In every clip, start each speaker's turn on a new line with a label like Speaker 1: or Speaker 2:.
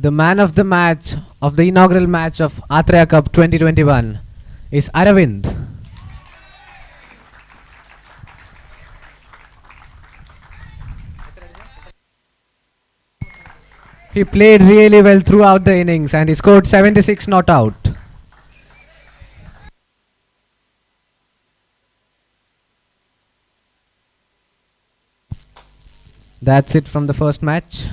Speaker 1: The man of the match of the inaugural match of Athreya Cup 2021 is Aravind. He played really well throughout the innings and he scored 76 not out. That's it from the first match.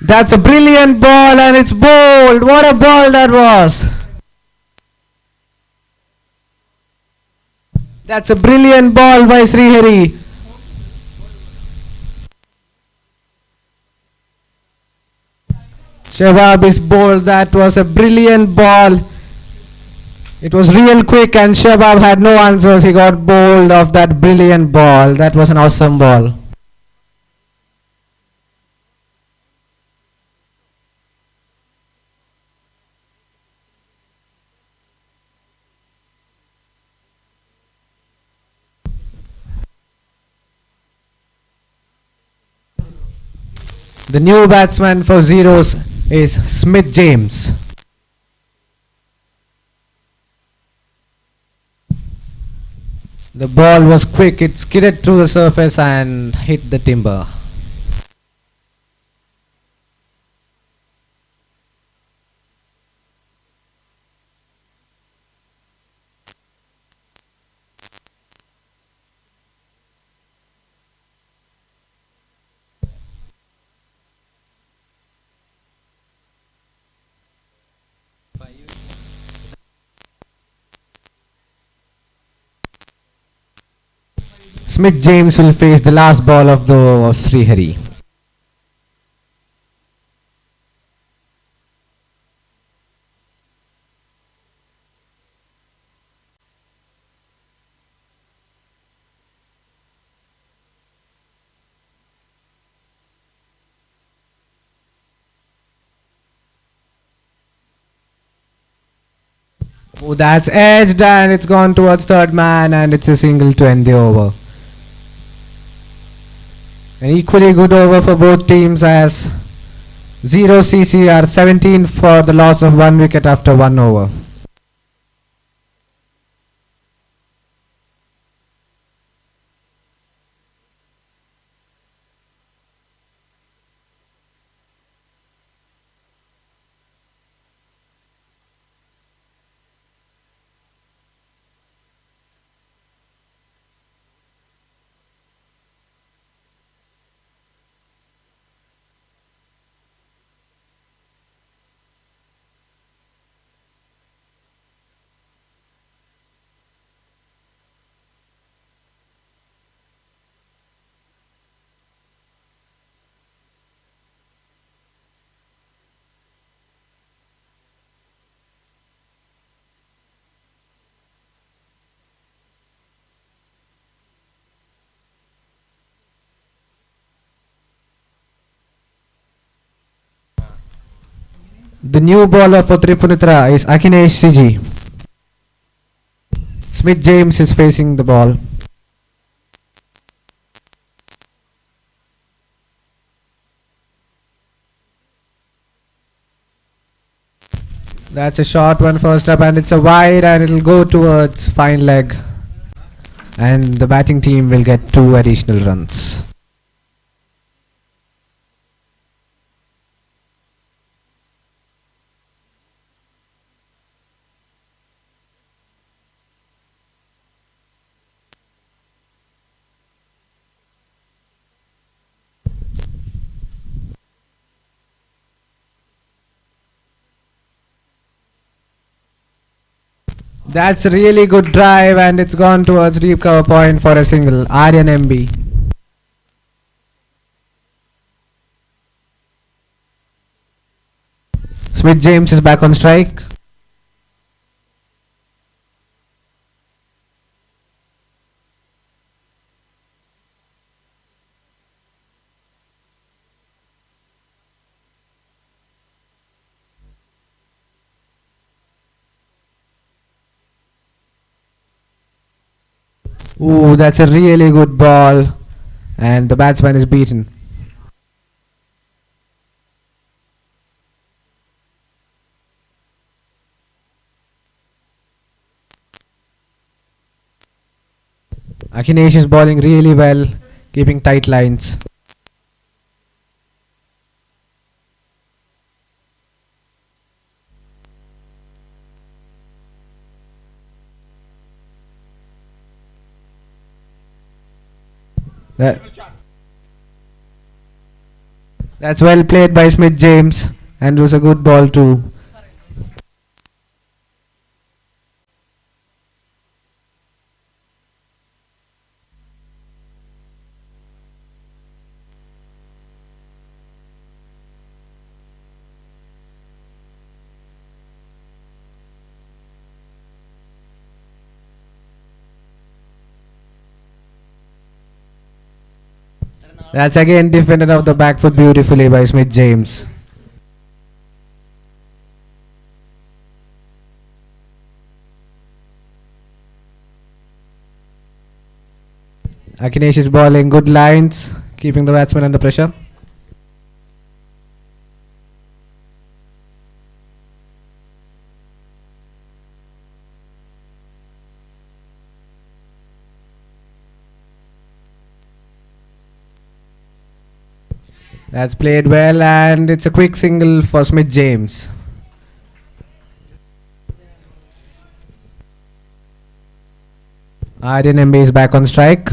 Speaker 1: That's a brilliant ball and it's bowled. What a ball that was. That's a brilliant ball by Srihari. Shabab is bowled. That was a brilliant ball. It was real quick and Shabab had no answers. He got bowled off that brilliant ball. That was an awesome ball. The new batsman for Zeros is Smith James. The ball was quick. It skidded through the surface and hit the timber. Smith James will face the last ball of the over of Srihari. Oh, that's edged and it's gone towards third man and it's a single to end the over. An equally good over for both teams as 0 CCR 17 for the loss of 1 wicket after 1 over. The new bowler for Tripunithura is Akhinesh Siji. Smith James is facing the ball. That's a short one first up and it's a wide and it'll go towards fine leg. And the batting team will get 2 additional runs. That's a really good drive and it's gone towards deep cover point for a single. Aryan MB. Smith James is back on strike. Ooh, that's a really good ball and the batsman is beaten. Akhinesh is bowling really well, keeping tight lines. That's well played by Smith James, and it was a good ball too. That's again defended off the back foot beautifully by Smith James. Akinesh is bowling good lines, keeping the batsman under pressure. That's played well, and it's a quick single for Smith James. Aryan MB is back on strike.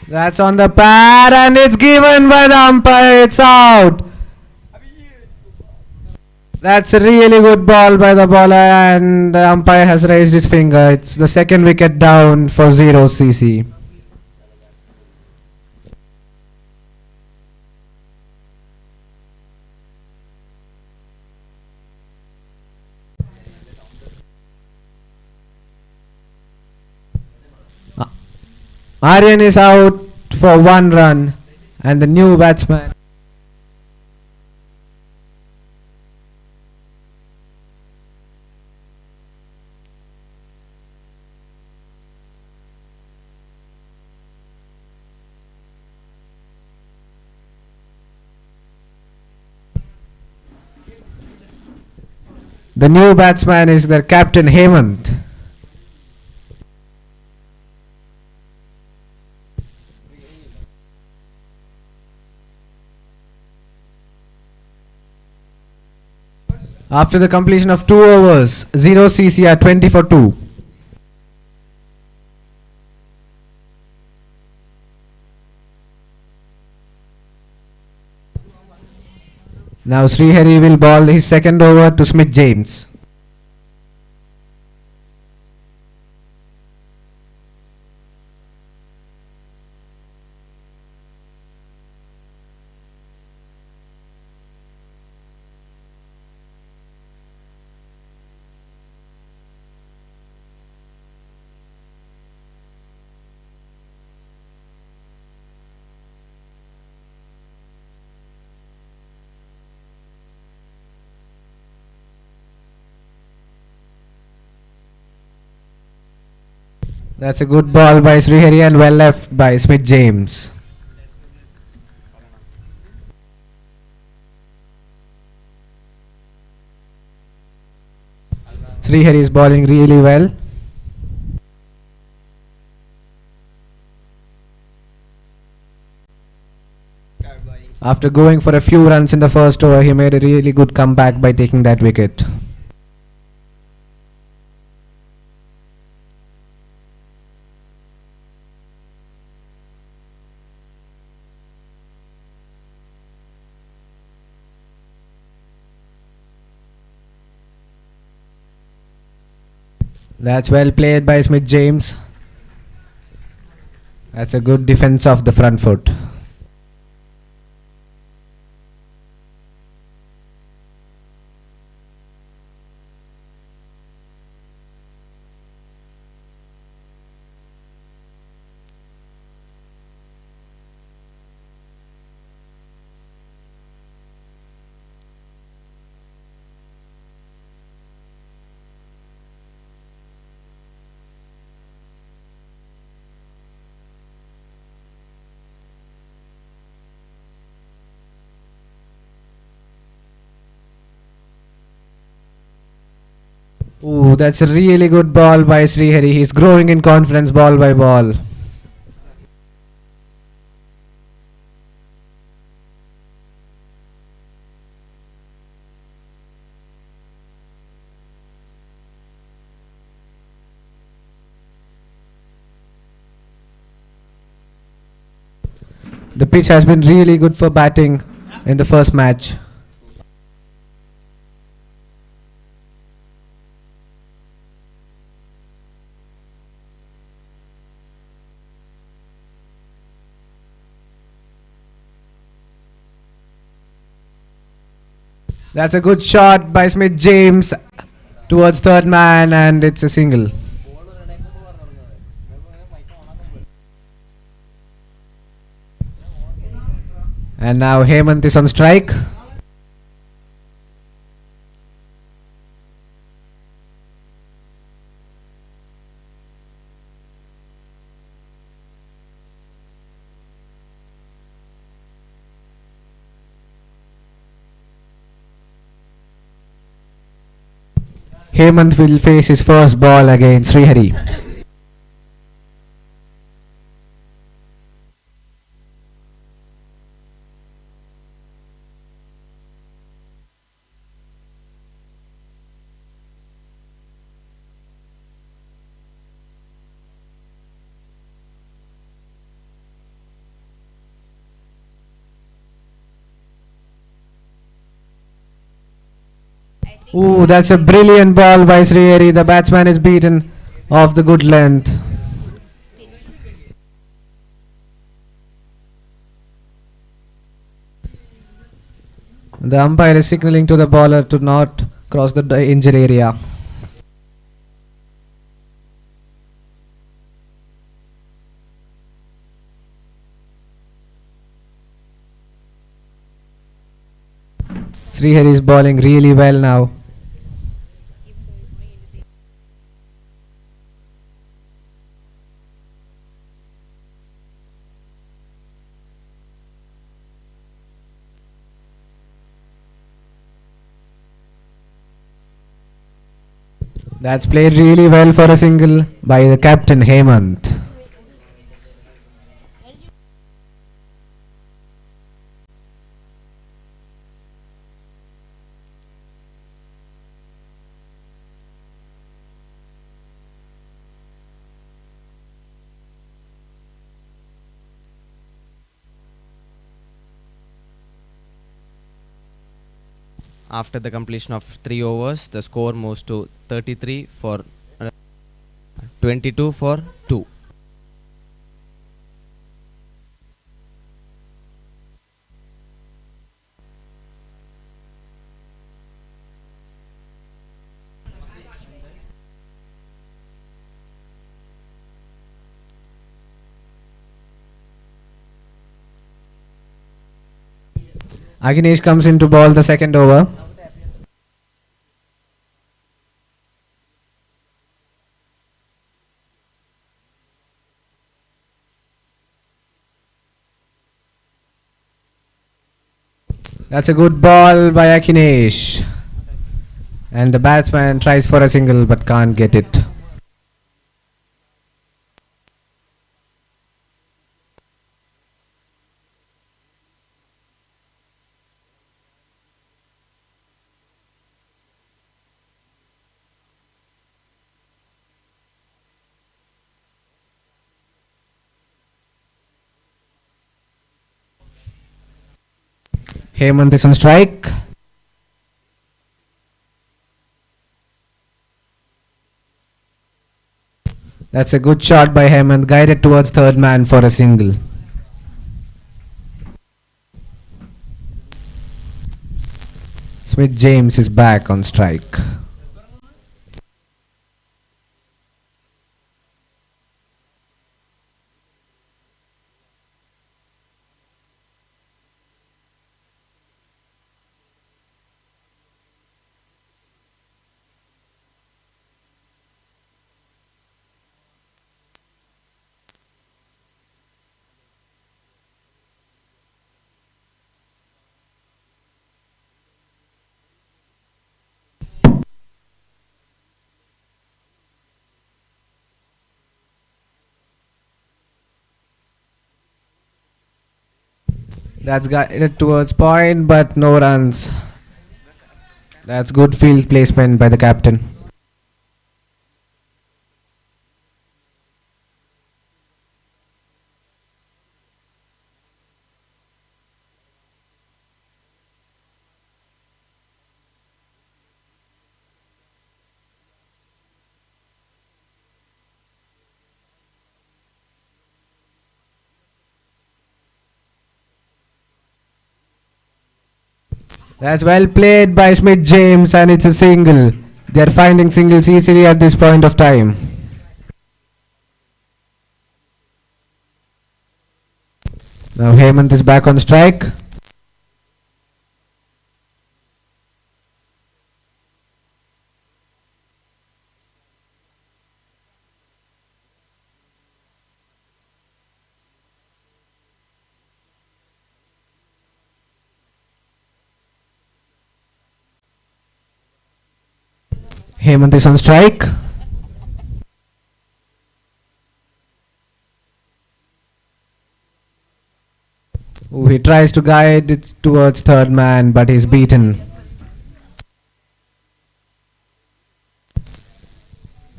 Speaker 1: That's on the pad, and it's given by the umpire. It's out. That's a really good ball by the bowler, and the umpire has raised his finger. It's the second wicket down for 0cc. Aryan is out for 1 run, and the new batsman. The new batsman is their captain Hemant. After the completion of 2 overs, 0cc are 20 for 2. Now Srihari will bowl his second over to Smith James. That's a good ball by Srihari and well left by Smith James. Srihari is bowling really well. After going for a few runs in the first over, he made a really good comeback by taking that wicket. That's well played by Smith James. That's a good defense of the front foot. Ooh, that's a really good ball by Srihari. He's growing in confidence ball by ball. The pitch has been really good for batting in the first match. That's a good shot by Smith James towards third man, and it's a single. And now Hemant is on strike. Hemant will face his first ball against Srihari. Ooh, that's a brilliant ball by Srihari. The batsman is beaten off the good length. The umpire is signaling to the bowler to not cross the injury area. Srihari is bowling really well now. That's played really well for a single by the captain Hemant.
Speaker 2: After the completion of 3 overs, the score moves to 33 for 22 for 2.
Speaker 1: Agnesh comes in to bowl the second over. That's a good ball by Akhinesh. And the batsman tries for a single but can't get it. Hemant is on strike. That's a good shot by Hemant, guided towards third man for a single. Smith James is back on strike. That's guided towards point, but no runs. That's good field placement by the captain. That's well played by Smith James, and it's a single. They're finding singles easily at this point of time. Now Hemant is back on strike. Hemant is on strike. Ooh, he tries to guide it towards third man, but he's beaten.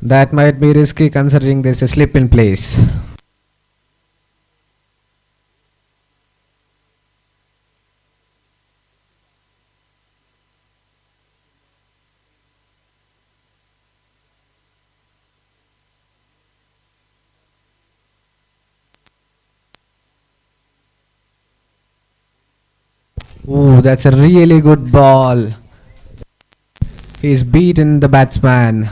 Speaker 1: That might be risky considering there's a slip in place. Ooh, that's a really good ball. He's beaten the batsman.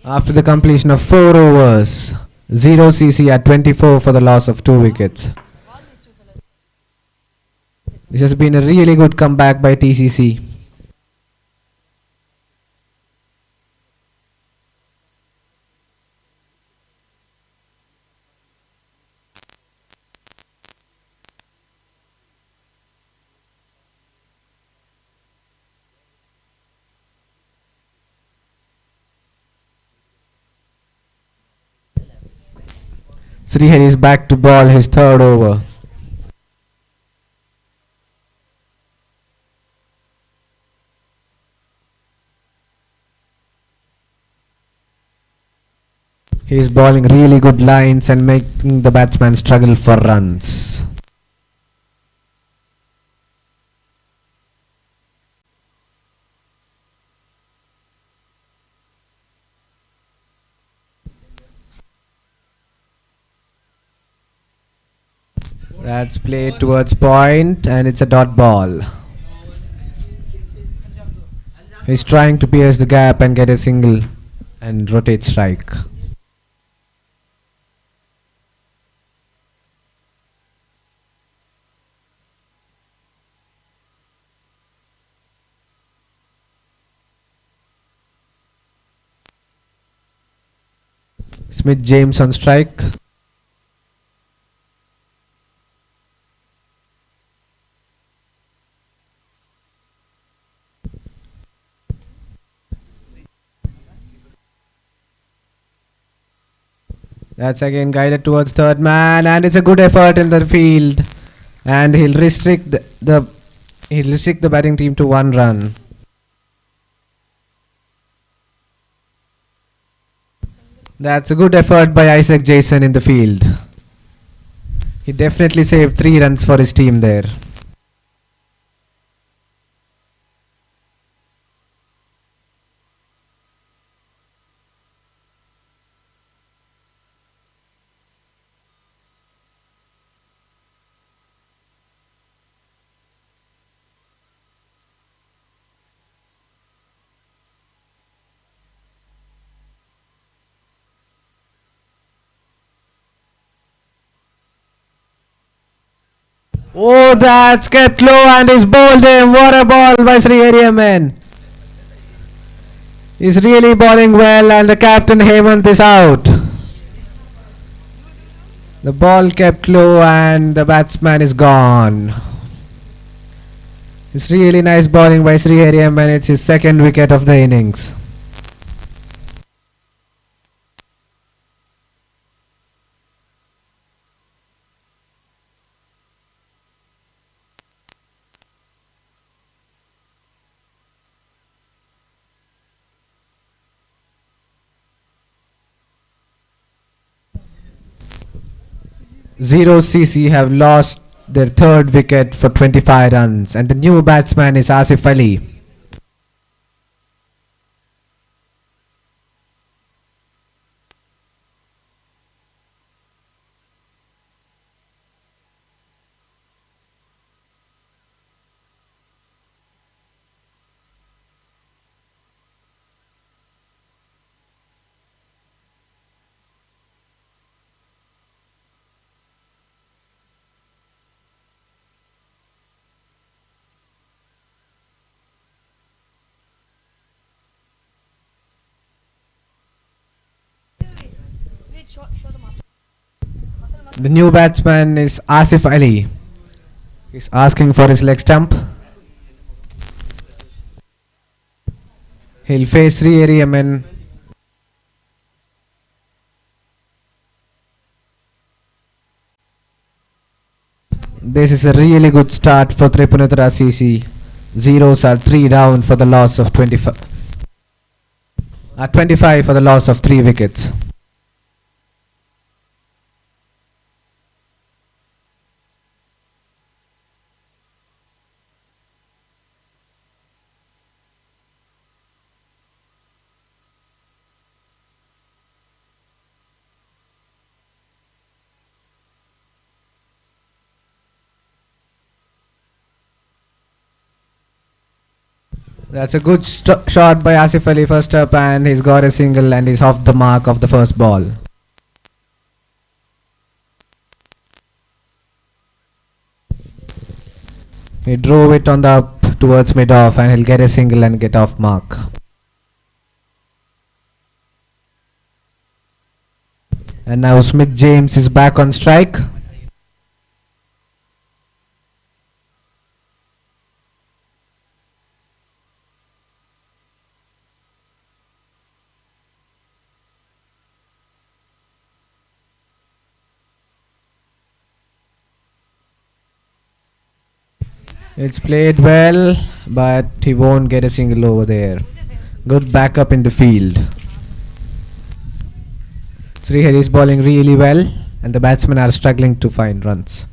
Speaker 1: After the completion of 4 overs, 0 CC at 24 for the loss of 2 wickets. This has been a really good comeback by TCC. Srihari is back to ball his third over. He is bowling really good lines and making the batsman struggle for runs. That's played towards point and it's a dot ball. He's trying to pierce the gap and get a single and rotate strike. Smith James on strike. That's again guided towards third man and it's a good effort in the field. And he'll restrict the batting team to 1 run. That's a good effort by Isaac Jason in the field. He definitely saved 3 runs for his team there. Oh, that's kept low and he's bowled him. What a ball by Srihari man. He's really bowling well and the captain Hemant is out. The ball kept low and the batsman is gone. It's really nice bowling by Srihari and it's his 2nd wicket of the innings. Zero CC have lost their third wicket for 25 runs, and the new batsman is Asif Ali. The new batsman is Asif Ali. He's asking for his leg stump. He'll face Sri Hariaman. This is a really good start for Tripunithura CC. Zeros are 3 down for the loss of 25. 25 for the loss of 3 wickets. That's a good shot by Asif Ali first up, and he's got a single and he's off the mark of the first ball. He drove it on the up towards mid-off, and he'll get a single and get off mark. And now Smith James is back on strike. It's played well, but he won't get a single over there. Good backup in the field. Srihari is bowling really well, and the batsmen are struggling to find runs.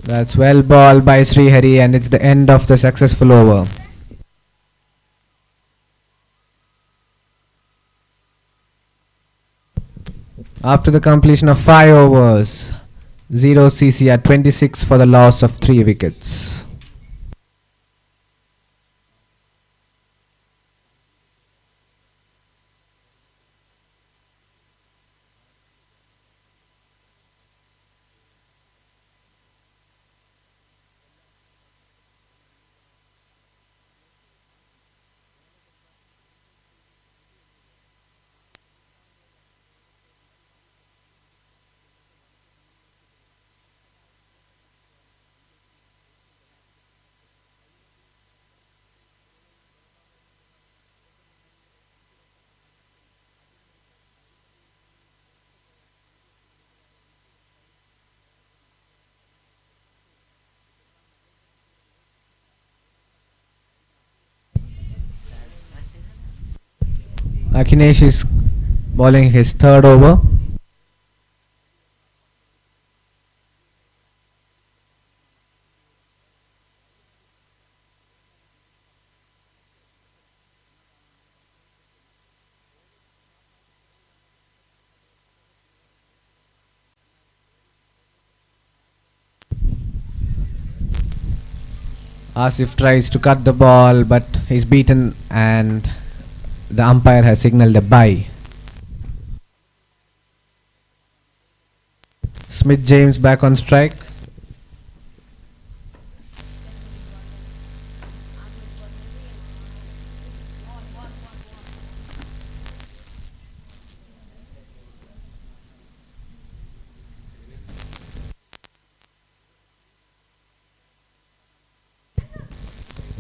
Speaker 1: That's well ball by Srihari, and it's the end of the successful over. After the completion of 5 overs, 0 CC at 26 for the loss of 3 wickets. Akhinesh is bowling his third over. Asif tries to cut the ball, but he's beaten, and the umpire has signalled a bye. Smith James back on strike.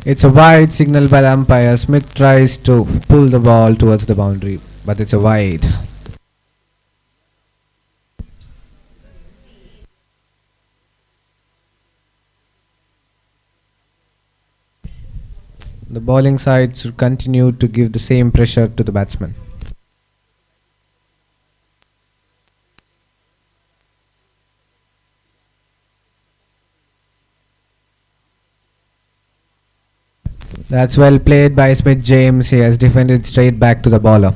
Speaker 1: It's a wide signal by the umpire. Smith tries to pull the ball towards the boundary, but it's a wide. The bowling side should continue to give the same pressure to the batsman. That's well played by Smith James. He has defended straight back to the bowler.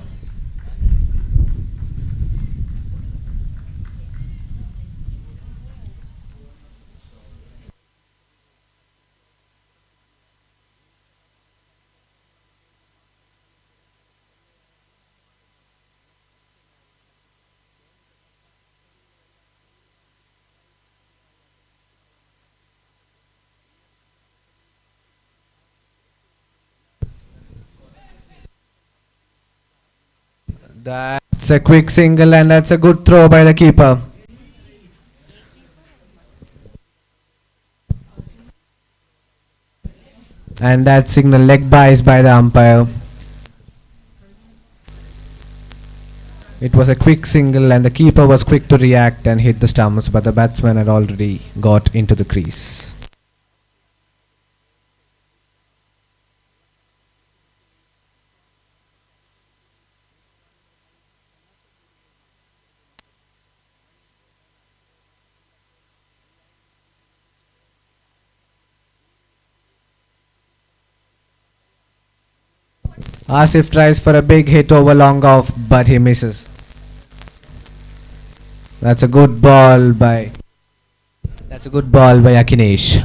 Speaker 1: That's a quick single and that's a good throw by the keeper. And that signal leg bias by the umpire. It was a quick single and the keeper was quick to react and hit the stumps, but the batsman had already got into the crease. Asif tries for a big hit over long off, but he misses. That's a good ball by Akinesh.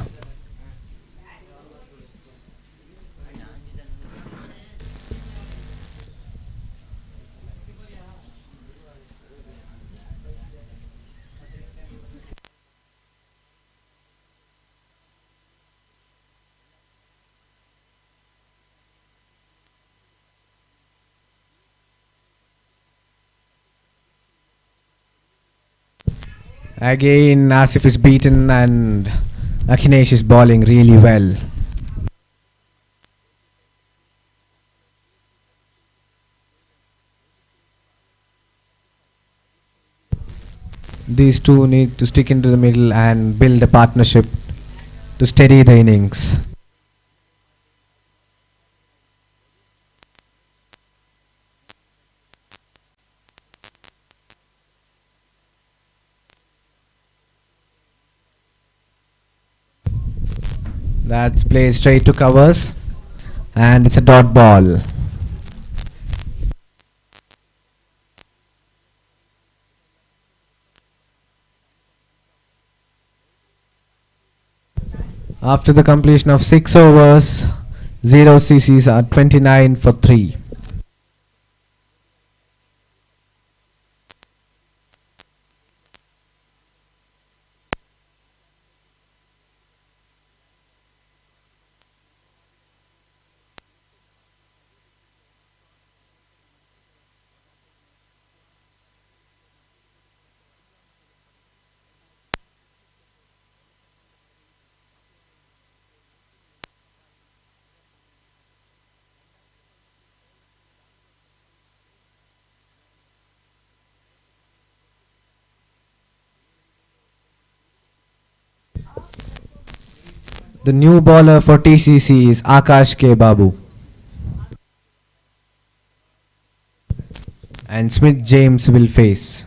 Speaker 1: Again, Asif is beaten and Akinesh is bowling really well. These two need to stick into the middle and build a partnership to steady the innings. That's played straight to covers and it's a dot ball. After the completion of 6 overs, 0 CCs are 29 for 3. The new bowler for TCC is Akash K. Babu. And Smith James will face.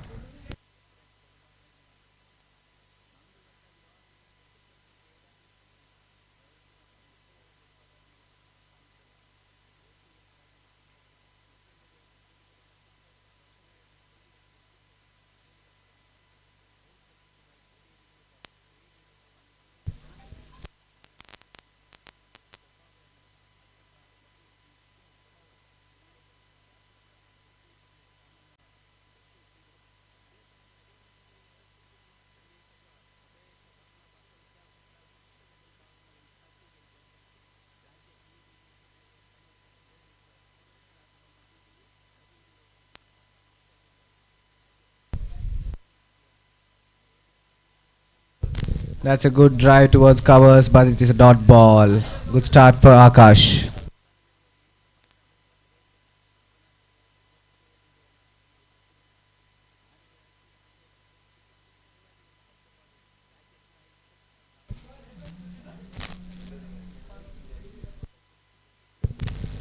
Speaker 1: That's a good drive towards covers, but it is a dot ball. Good start for Akash.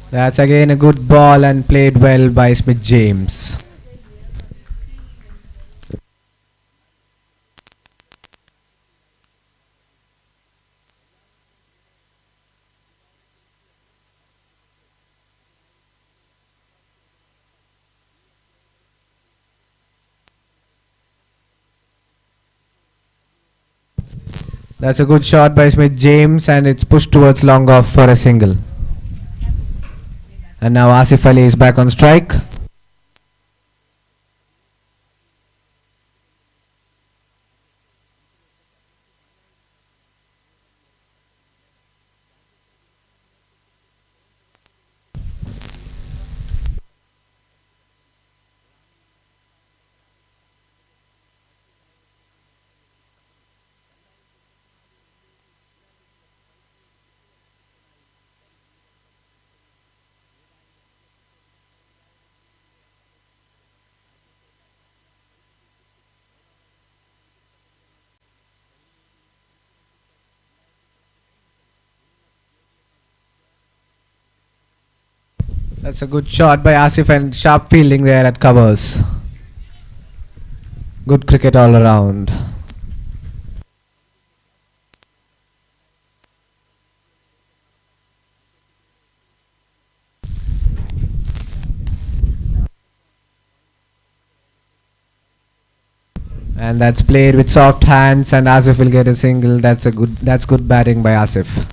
Speaker 1: That's again a good ball and played well by Smith James. That's a good shot by Smith James and it's pushed towards long off for a single. And now Asif Ali is back on strike. That's a good shot by Asif and sharp fielding there at covers. Good cricket all around. And that's played with soft hands and Asif will get a single. That's good batting by Asif.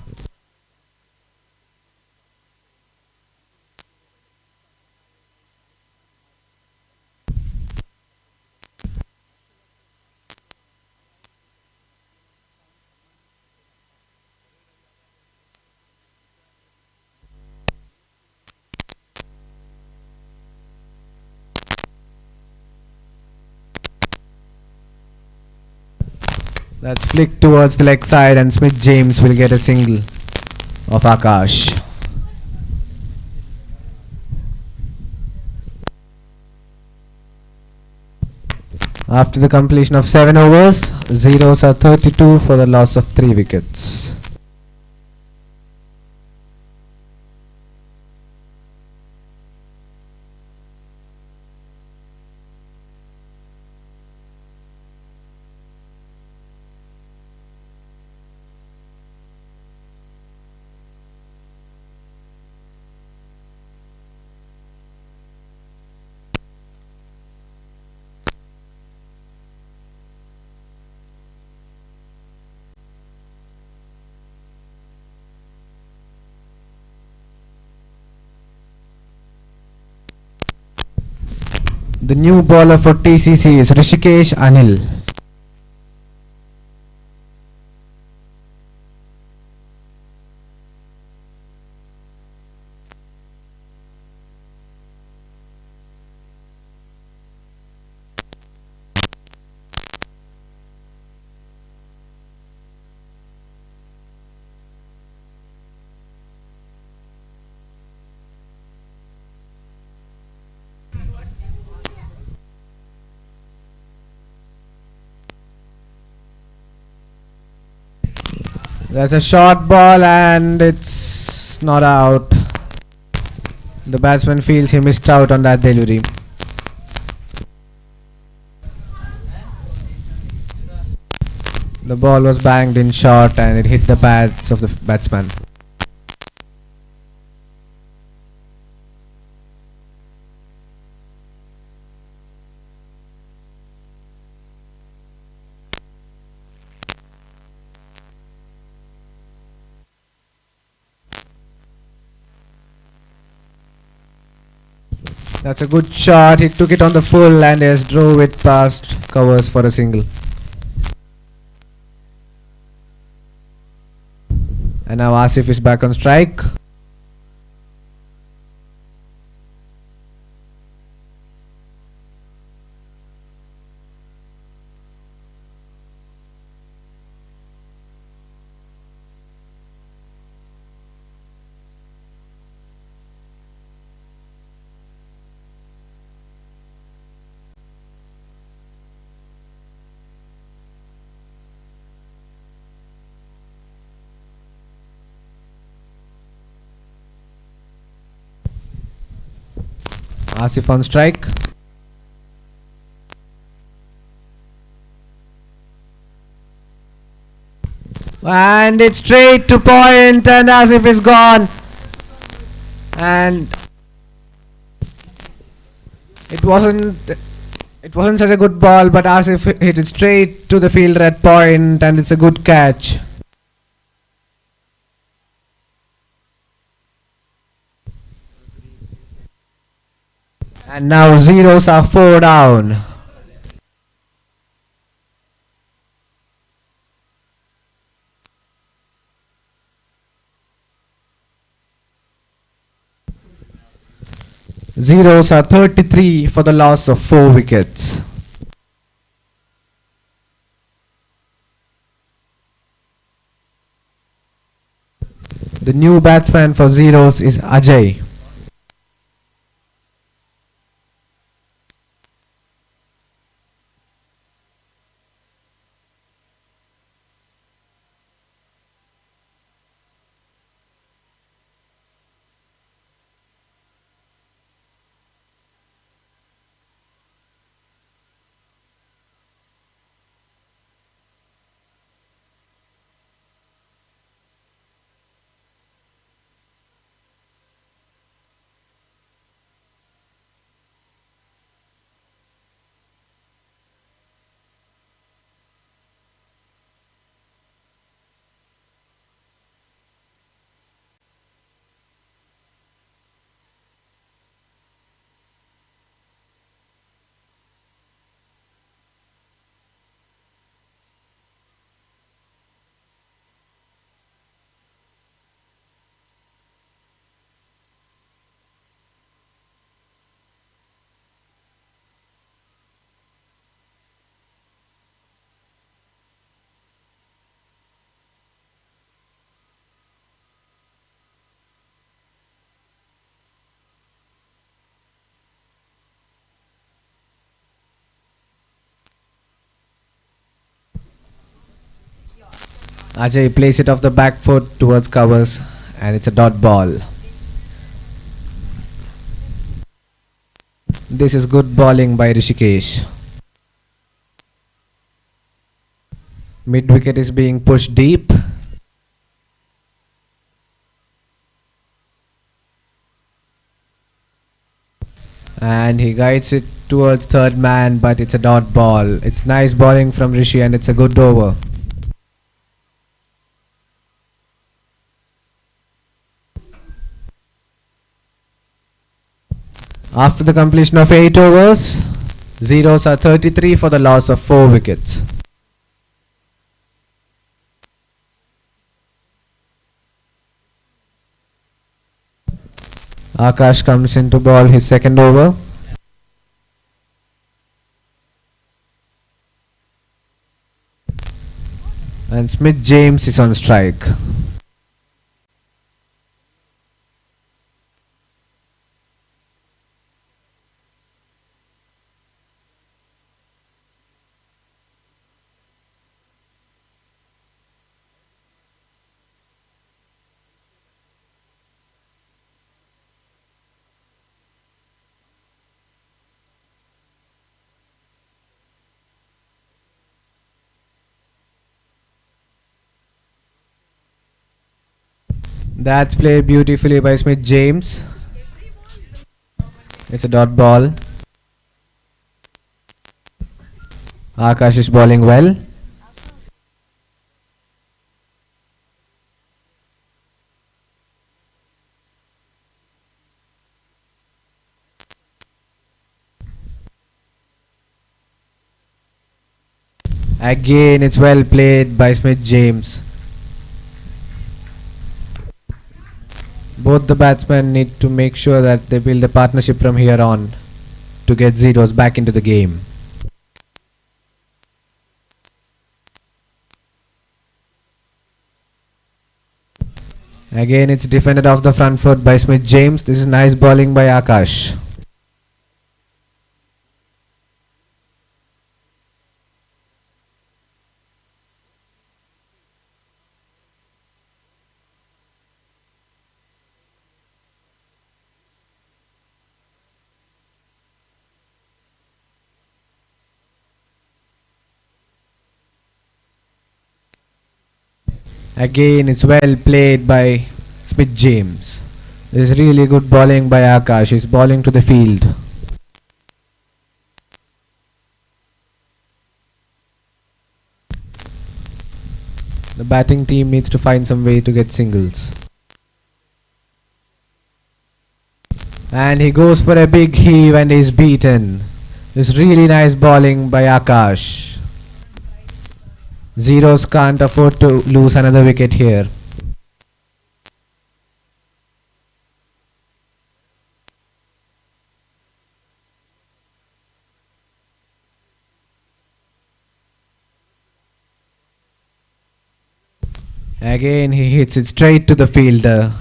Speaker 1: That's flicked towards the leg side and Smith James will get a single of Akash. After the completion of 7 overs, zeros are 32 for the loss of 3 wickets. The new bowler for TCC is Rishikesh Anil. That's a short ball and it's not out. The batsman feels he missed out on that delivery. The ball was banged in short and it hit the pads of the batsman. That's a good shot. He took it on the full and has drove it past covers for a single. And now Asif is back on strike. Asif on strike. And it's straight to point, and Asif is gone. And it wasn't such a good ball, but Asif hit it straight to the fielder at point, and it's a good catch. And now zeros are 4 down. Zeros are 33 for the loss of 4 wickets. The new batsman for zeros is Ajay. Ajay plays it off the back foot towards covers, and it's a dot ball. This is good bowling by Rishikesh. Mid wicket is being pushed deep. And he guides it towards third man, but it's a dot ball. It's nice bowling from Rishi, and it's a good over. After the completion of 8 overs, zeros are 33 for the loss of 4 wickets. Akash comes in to bowl his second over. And Smith James is on strike. That's played beautifully by Smith James. It's a dot ball. Akash is bowling well. Again, it's well played by Smith James. Both the batsmen need to make sure that they build a partnership from here on to get zeros back into the game. Again, it's defended off the front foot by Smith James. This is nice bowling by Akash. Again, it's well played by Smith James. This is really good bowling by Akash. He's bowling to the field. The batting team needs to find some way to get singles. And he goes for a big heave and is beaten. This really nice bowling by Akash. Zeros can't afford to lose another wicket here. Again he hits it straight to the fielder.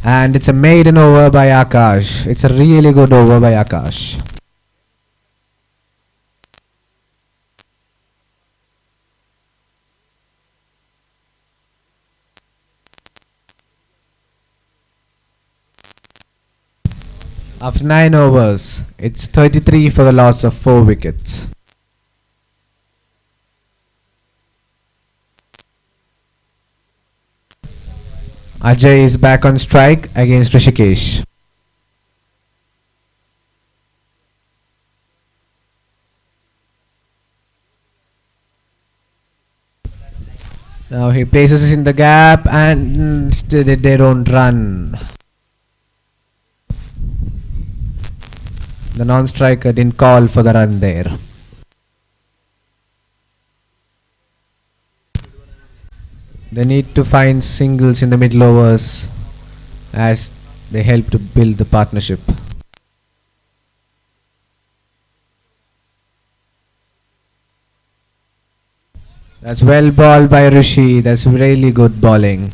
Speaker 1: And it's a maiden over by Akash. It's a really good over by Akash. After 9 overs, it's 33 for the loss of 4 wickets. Ajay is back on strike against Rishikesh. Now he places it in the gap and they don't run. The non-striker didn't call for the run there. They need to find singles in the middle overs as they help to build the partnership. That's well bowled by Rishi. That's really good bowling.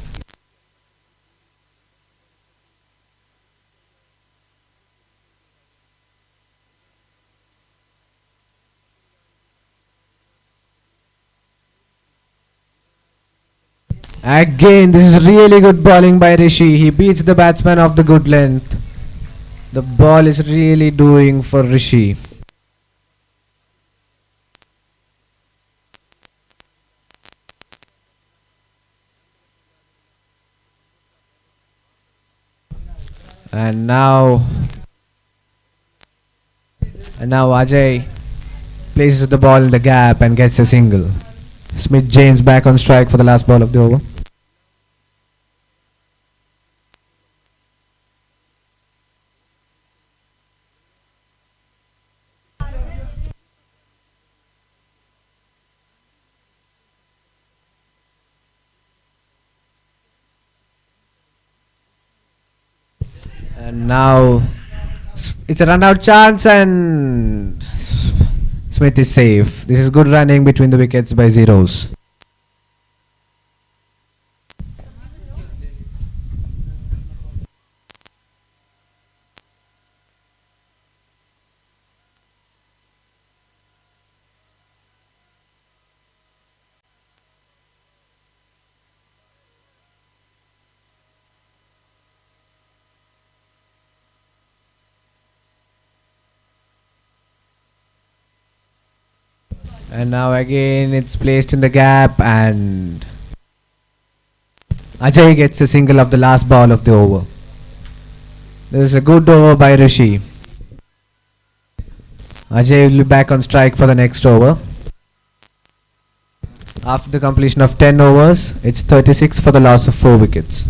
Speaker 1: Again, this is really good bowling by Rishi. He beats the batsman of the good length. The ball is really doing for Rishi. And now Ajay places the ball in the gap and gets a single. Smith James back on strike for the last ball of the over. And now it's a run out chance and Smith is safe. This is good running between the wickets by Zeros. And now again it's placed in the gap and Ajay gets a single of the last ball of the over. There is a good over by Rishi. Ajay will be back on strike for the next over. After the completion of 10 overs, it's 36 for the loss of 4 wickets.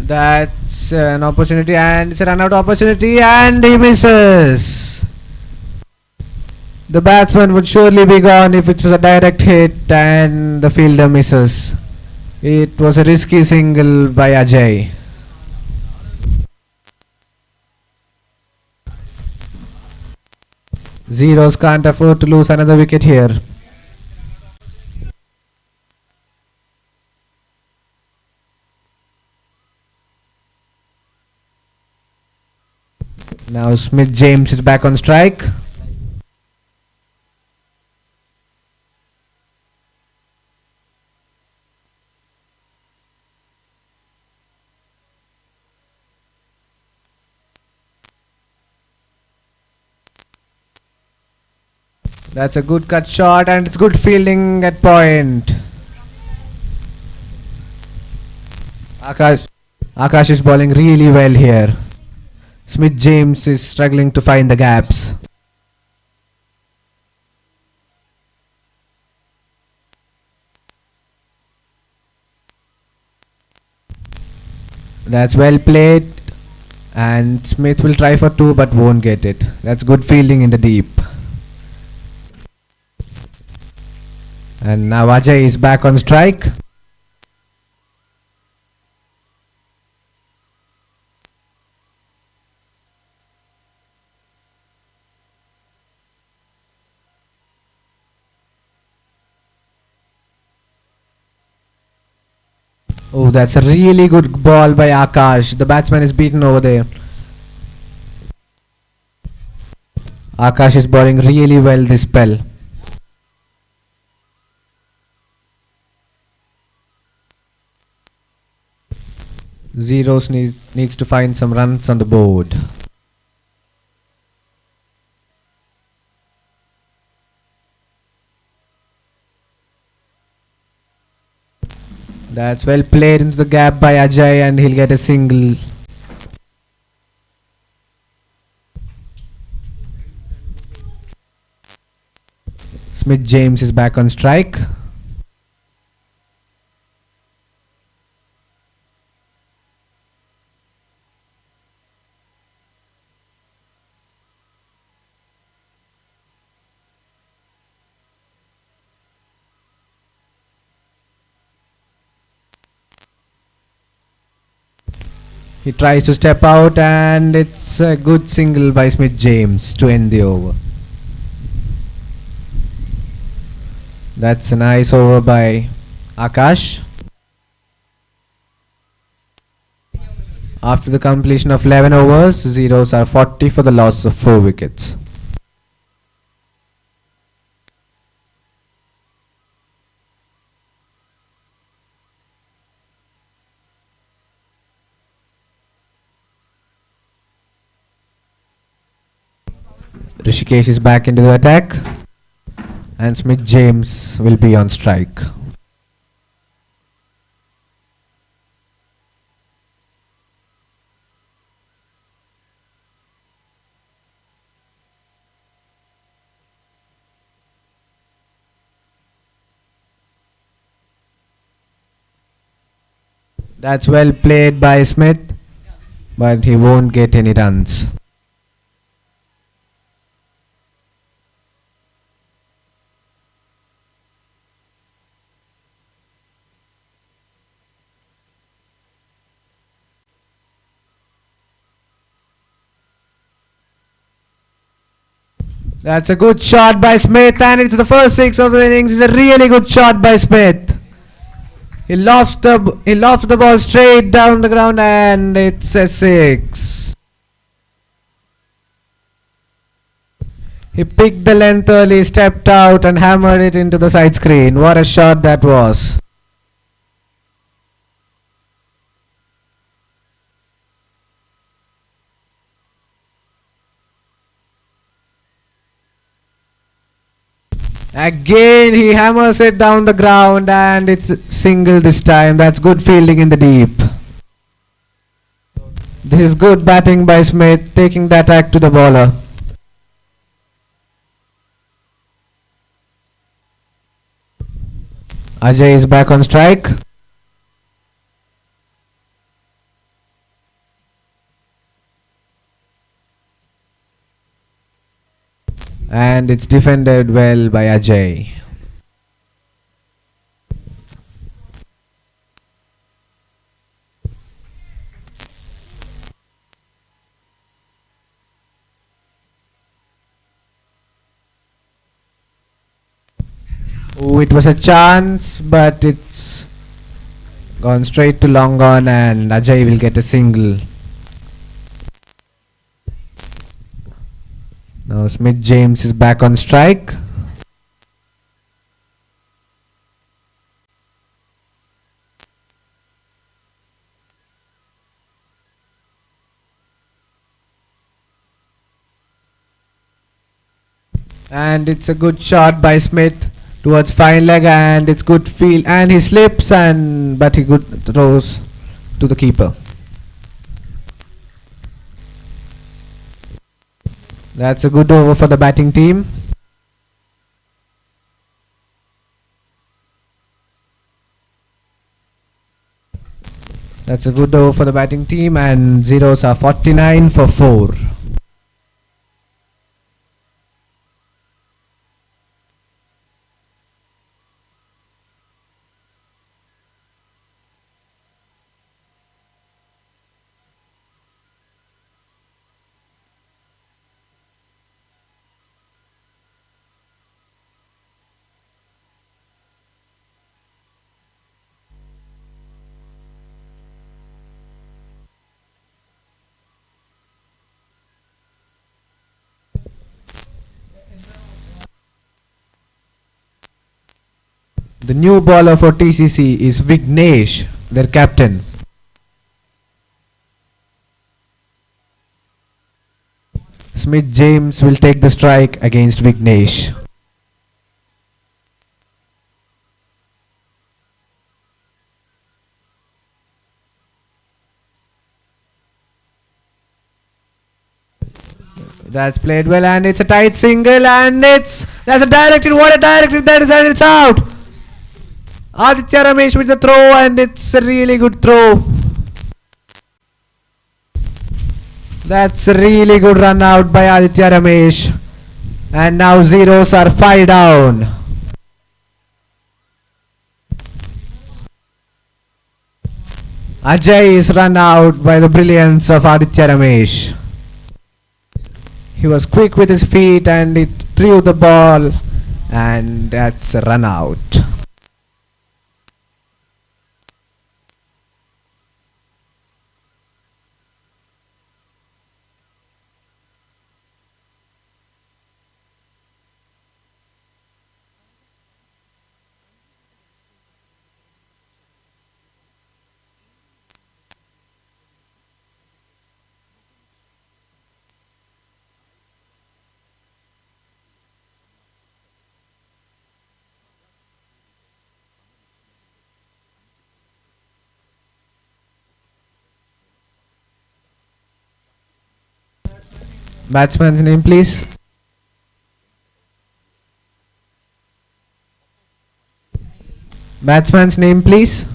Speaker 1: That's an opportunity and it's a run out opportunity and he misses. The batsman would surely be gone if it was a direct hit and the fielder misses. It was a risky single by Ajay. Zeros can't afford to lose another wicket here. Now Smith James is back on strike. That's a good cut shot and it's good fielding at point. Akash is bowling really well here. Smith James is struggling to find the gaps. That's well played, and Smith will try for two but won't get it. That's good fielding in the deep. And now Ajay is back on strike. Oh, that's a really good ball by Akash. The batsman is beaten over there. Akash is bowling really well this spell. Zeros needs to find some runs on the board. That's well played into the gap by Ajay and he'll get a single. Smith James is back on strike. He tries to step out and it's a good single by Smith James to end the over. That's a nice over by Akash. After the completion of 11 overs, Zeros are 40 for the loss of 4 wickets. Rishikesh is back into the attack and Smith James will be on strike. That's well played by Smith, but he won't get any runs. That's a good shot by Smith and it's the first 6 of the innings. It's a really good shot by Smith. He lofts the ball straight down the ground and it's a 6. He picked the length early, stepped out and hammered it into the side screen. What a shot that was. Again he hammers it down the ground and it's single this time. That's good fielding in the deep. This is good batting by Smith, taking the attack to the bowler. Ajay is back on strike. And it's defended well by Ajay. Oh, it was a chance, but it's gone straight to long on, and Ajay will get a single. Now Smith James is back on strike. And it's a good shot by Smith towards fine leg, and it's good field, and he slips, and but he good throws to the keeper. That's a good over for the batting team. That's a good over for the batting team, and zeros are 49 for 4. The new bowler for TCC is Vignesh, their captain. Smith James will take the strike against Vignesh. That's played well, and it's a tight single, and that's a directed. What a directed that is, and it's out. Aditya Ramesh with the throw, and it's a really good throw. That's a really good run out by Aditya Ramesh. And now zeros are 5 down. Ajay is run out by the brilliance of Aditya Ramesh. He was quick with his feet and he threw the ball, and that's a run out. Batsman's name, please. Batsman's name, please.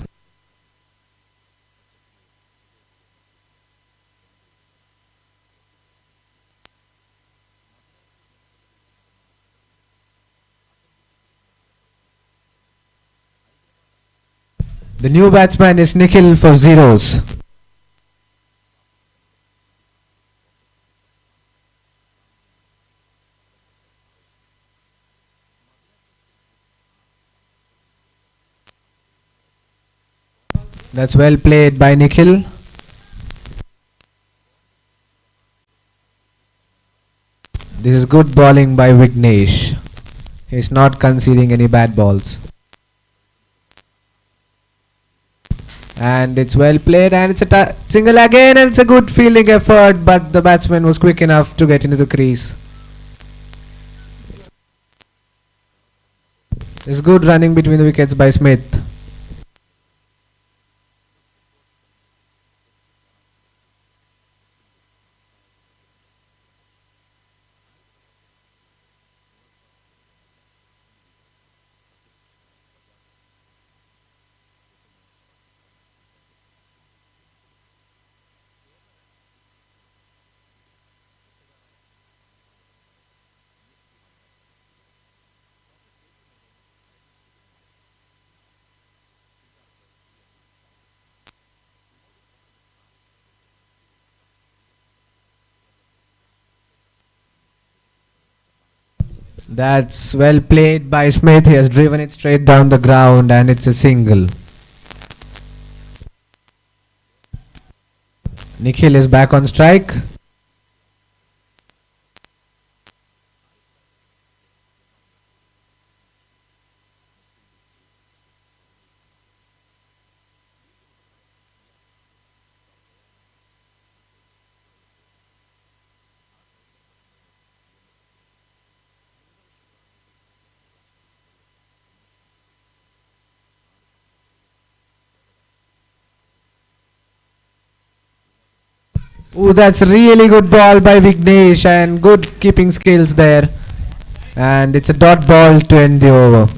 Speaker 1: The new batsman is Nikhil for zeros. That's well played by Nikhil. This is good bowling by Vignesh. He's not conceding any bad balls. And it's well played, and it's a single again, and it's a good fielding effort, but the batsman was quick enough to get into the crease. It's good running between the wickets by Smith. That's well played by Smith. He has driven it straight down the ground and it's a single. Nikhil is back on strike. Ooh, that's really good ball by Vignesh and good keeping skills there. And it's a dot ball to end the over.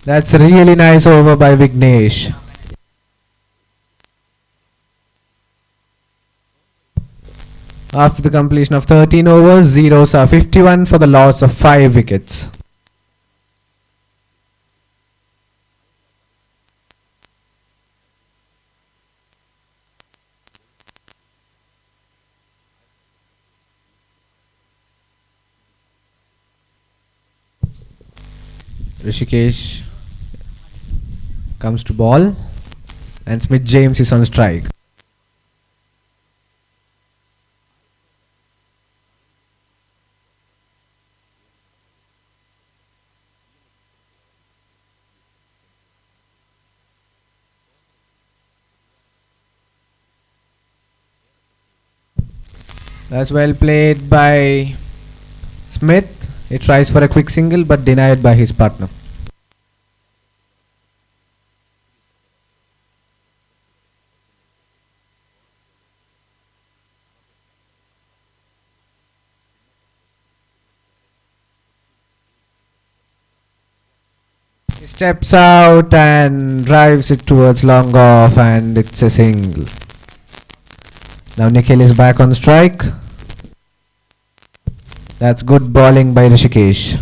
Speaker 1: That's a really nice over by Vignesh. After the completion of 13 overs, zeros are 51 for the loss of 5 wickets. Rishikesh comes to ball and Smith James is on strike. That's well played by Smith. He tries for a quick single but denied by his partner. He steps out and drives it towards long off and it's a single. Now Nikhil is back on strike. That's good bowling by Rishikesh.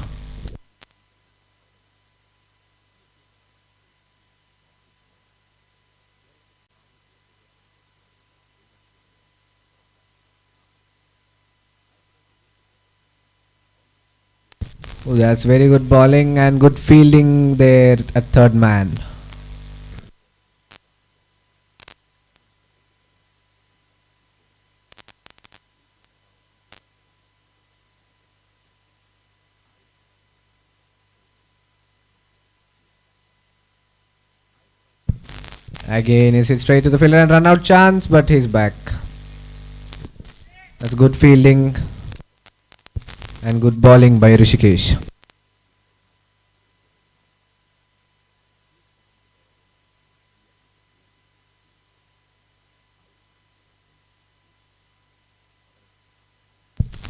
Speaker 1: Oh, that's very good bowling and good fielding there at third man. Again, is it straight to the fielder and run out chance, but he's back. That's good fielding and good bowling by Rishikesh.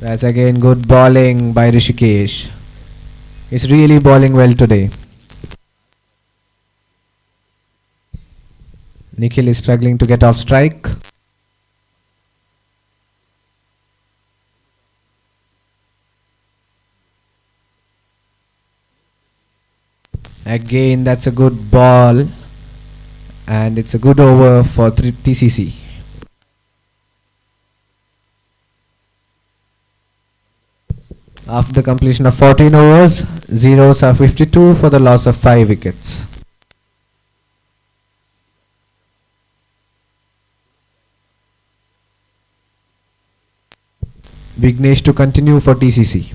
Speaker 1: That's again good bowling by Rishikesh. He's really bowling well today. Nikhil is struggling to get off strike. Again, that's a good ball and it's a good over for TCC. After the completion of 14 overs, zeros are 52 for the loss of 5 wickets. Vignesh to continue for TCC.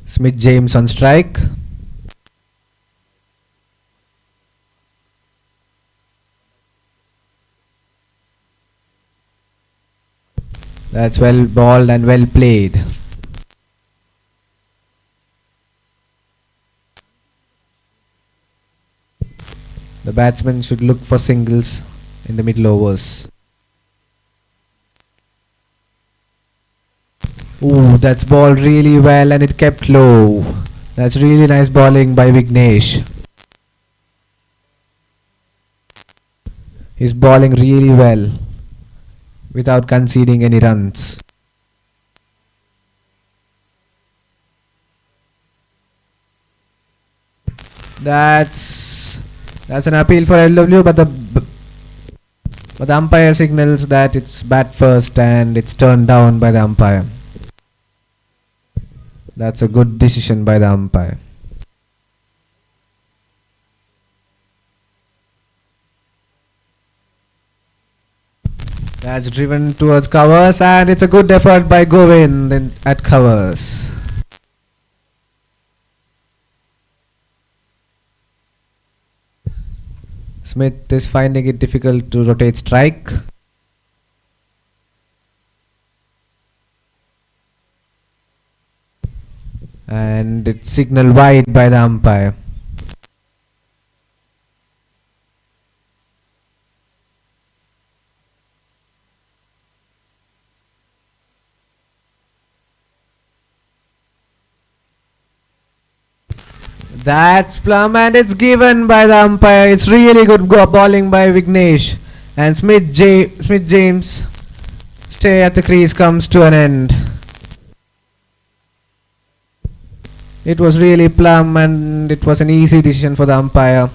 Speaker 1: Smith James on strike. That's well bowled and well played. The batsman should look for singles in the middle overs. Ooh, that's bowled really well and it kept low. That's really nice bowling by Vignesh. He's bowling really well without conceding any runs. That's an appeal for LW, but the umpire signals that it's bat first and it's turned down by the umpire. That's a good decision by the umpire. That's driven towards covers, and it's a good effort by Govind at covers. Smith is finding it difficult to rotate strike. And it's signaled wide by the umpire. That's plumb, and it's given by the umpire. It's really good bowling by Vignesh, and Smith James stay at the crease comes to an end. It was really plumb, and it was an easy decision for the umpire.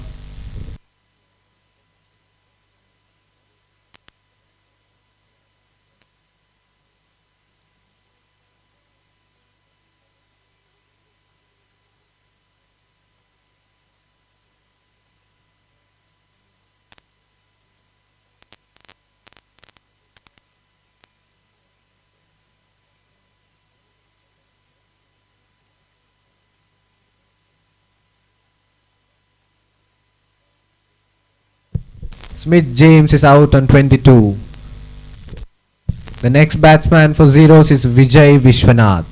Speaker 1: Smith James is out on 22. The next batsman for zeros is Vijay Vishwanath.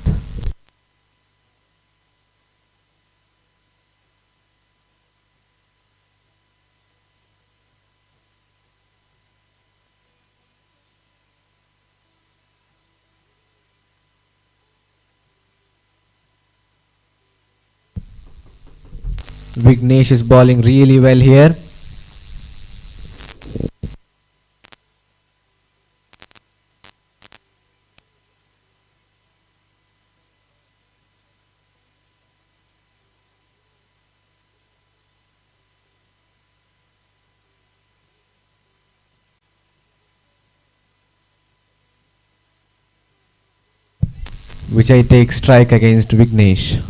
Speaker 1: Vignesh is bowling really well here. Vijay takes strike against Vignesh.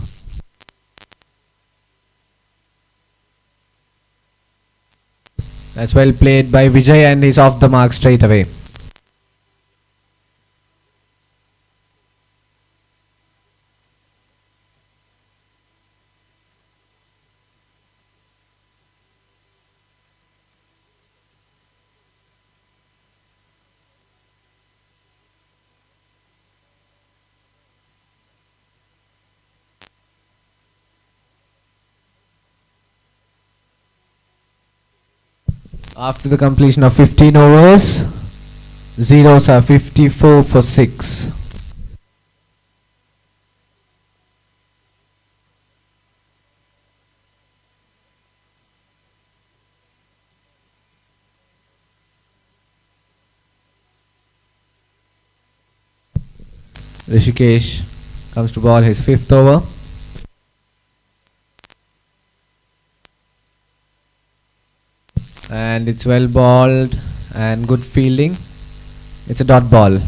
Speaker 1: That's well played by Vijay, and he's off the mark straight away. After the completion of 15 overs, zeros are 54 for 6. Rishikesh comes to bowl his 5th over. And it's well bowled and good fielding. It's a dot ball.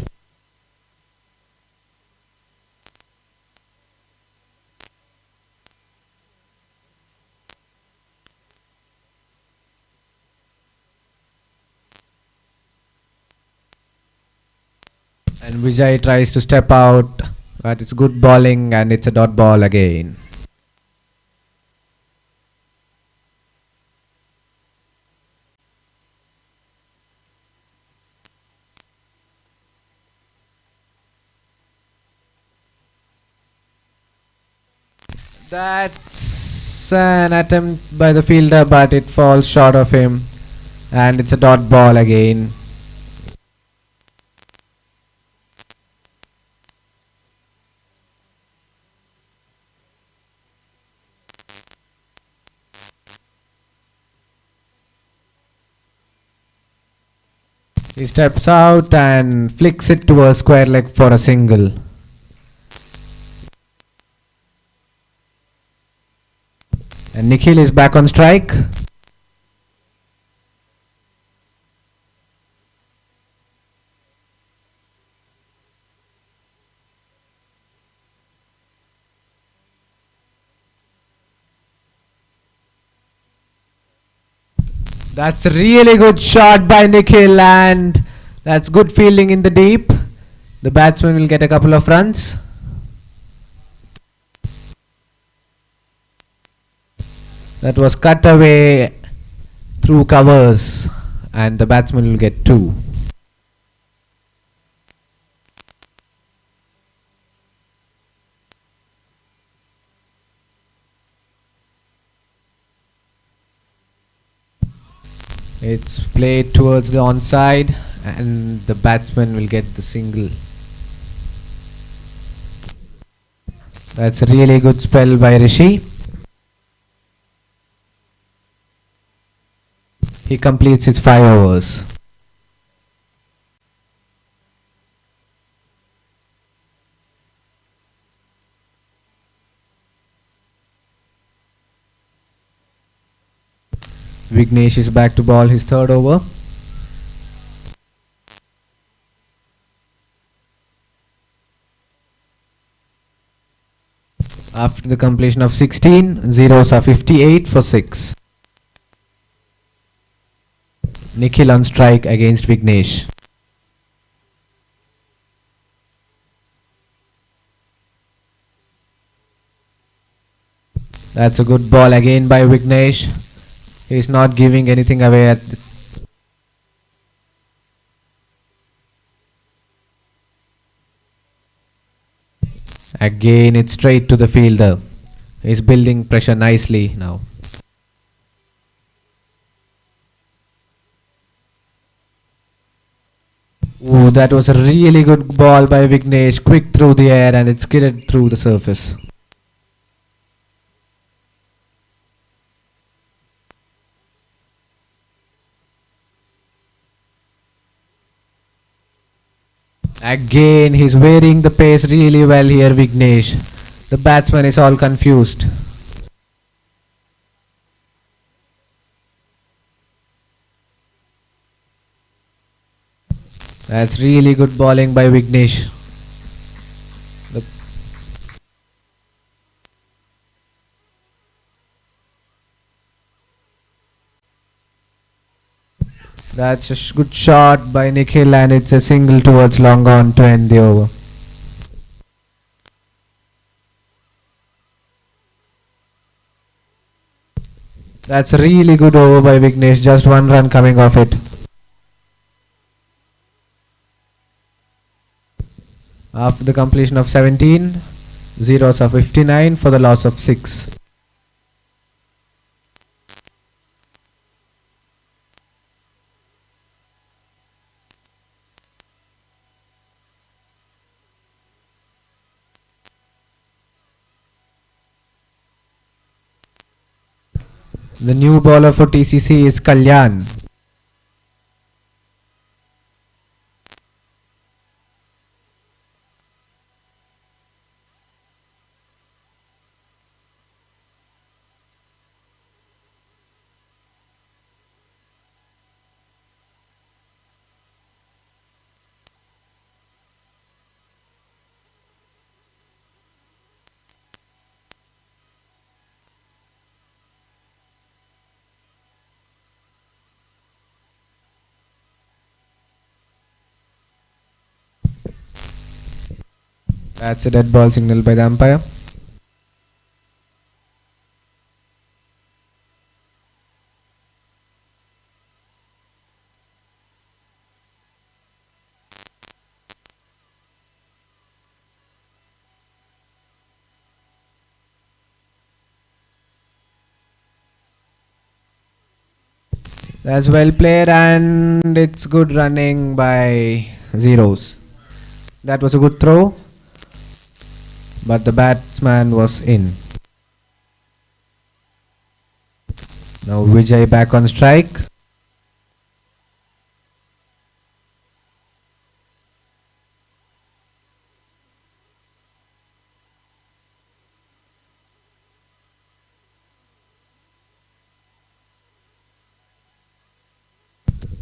Speaker 1: And Vijay tries to step out, but it's good bowling and it's a dot ball again. That's an attempt by the fielder, but it falls short of him, and it's a dot ball again. He steps out and flicks it to a square leg for a single. And Nikhil is back on strike. That's a really good shot by Nikhil, and that's good fielding in the deep. The batsman will get a couple of runs. That was cut away through covers, and the batsman will get 2. It's played towards the onside, and the batsman will get the single. That's a really good spell by Rishi. He completes his 5 overs. Vignesh is back to ball his 3rd over. After the completion of 16, zeros are 58 for 6. Nikhil on strike against Vignesh. That's a good ball again by Vignesh. He's not giving anything away at again it's straight to the fielder. He's building pressure nicely now. Ooh, that was a really good ball by Vignesh, quick through the air, and it skidded through the surface. Again, he's varying the pace really well here, Vignesh. The batsman is all confused. That's really good bowling by Vignesh. That's a good shot by Nikhil, and it's a single towards long on to end the over. That's a really good over by Vignesh, just 1 run coming off it. After the completion of 17, zeros are 59 for the loss of 6. The new bowler for TCC is Kalyan. That's a dead ball signal by the umpire. That's well played, and it's good running by zeros. That was a good throw, but the batsman was in. Now Vijay back on strike.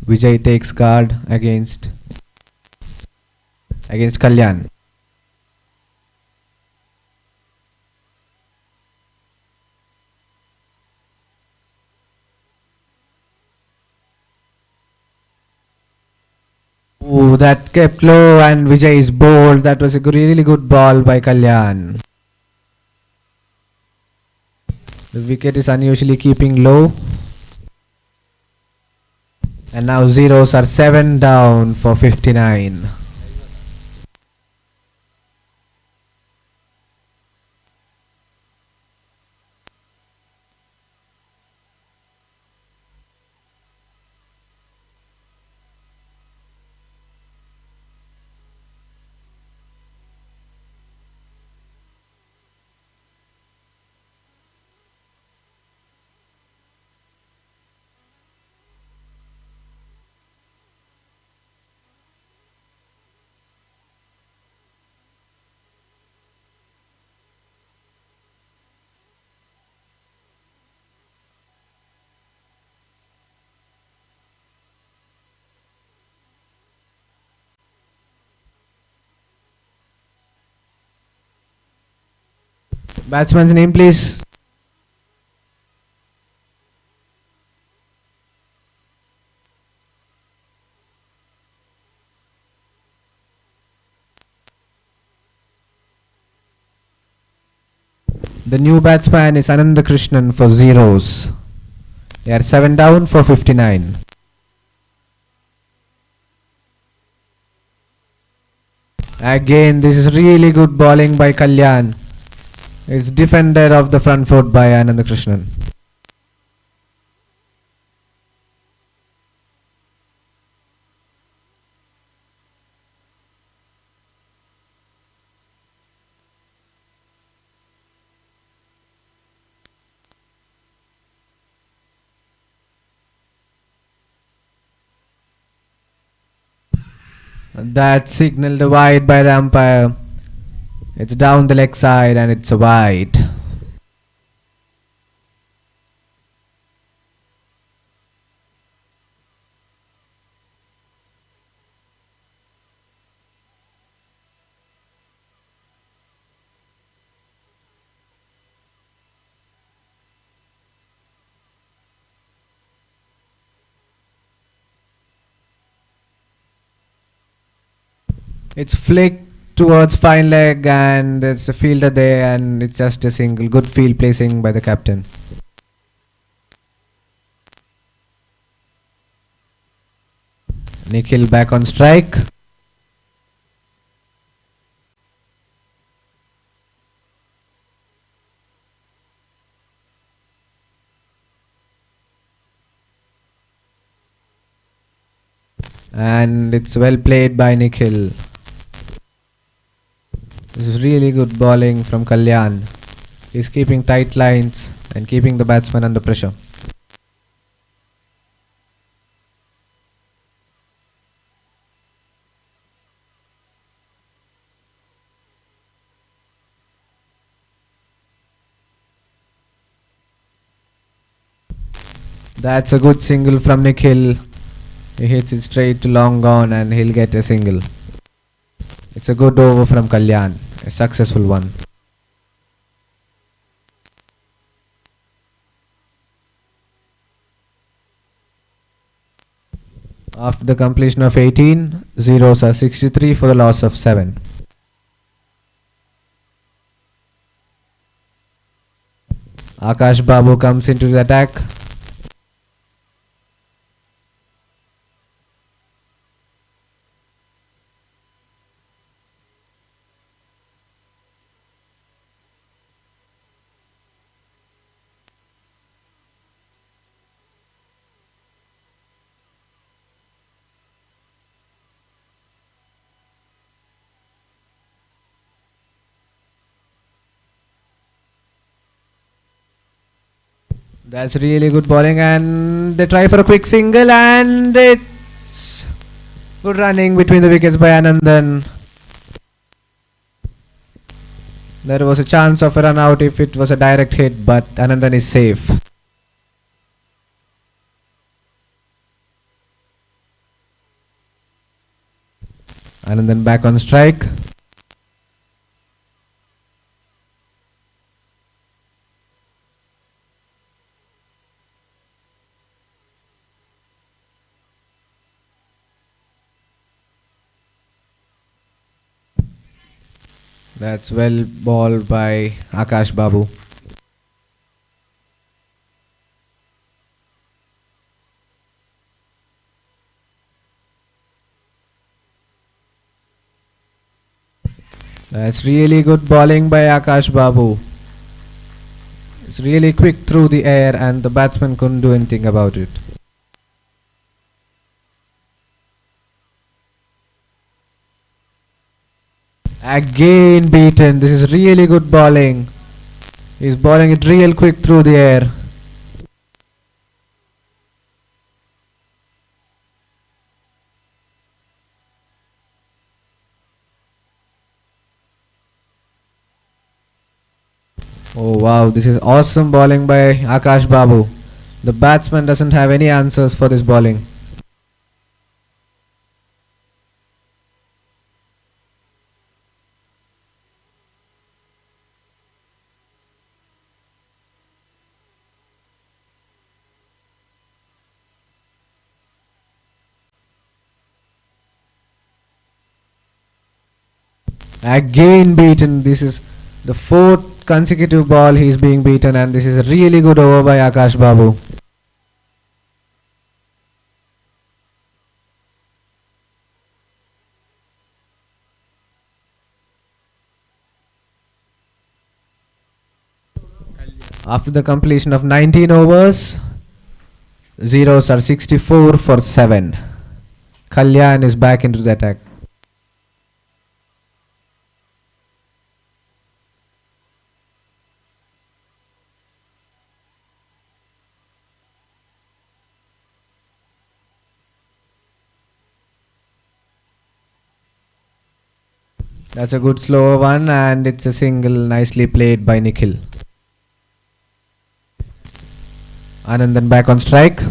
Speaker 1: Vijay takes guard against Kalyan. Oh, that kept low and Vijay is bowled. That was a really good ball by Kalyan. The wicket is unusually keeping low. And now zeros are 7 down for 59. Batsman's name, please. The new batsman is Krishnan for zeros. They are 7 down for 59. Again, this is really good bowling by Kalyan. It's defended off the front foot by Krishnan. That signaled a wide by the umpire. It's down the leg side and it's a wide. It's flicked towards fine leg and it's a fielder there and it's just a single. Good field placing by the captain. Nikhil back on strike. And it's well played by Nikhil. This is really good bowling from Kalyan. He's keeping tight lines and keeping the batsman under pressure. That's a good single from Nikhil. He hits it straight to long on and he'll get a single. It's a good over from Kalyan, a successful one. After the completion of 18, zeros are 63 for the loss of 7. Akash Babu comes into the attack. That's really good bowling and they try for a quick single and it's good running between the wickets by Anandan. There was a chance of a run out if it was a direct hit, but Anandan is safe. And then back on strike. That's well balled by Akash Babu. That's really good bowling by Akash Babu. It's really quick through the air and the batsman couldn't do anything about it. Again beaten. This is really good bowling. He's bowling it real quick through the air. Oh wow, this is awesome bowling by Akash Babu. The batsman doesn't have any answers for this bowling. Again beaten. This is the fourth consecutive ball he's being beaten, and this is a really good over by Akash Babu. After the completion of 19 overs, zeros are 64 for 7. Kalyan is back into the attack. That's a good slower one, and it's a single nicely played by Nikhil. Anandan back on strike.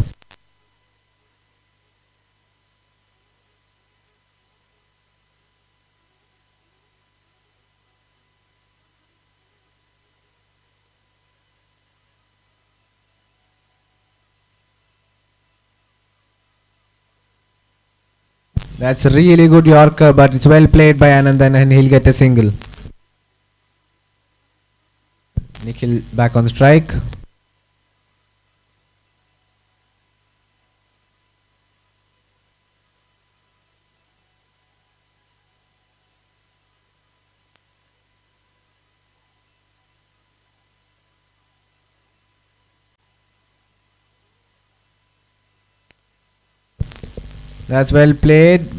Speaker 1: That's a really good Yorker, but it's well played by Anandan and he'll get a single. Nikhil back on strike. That's well played,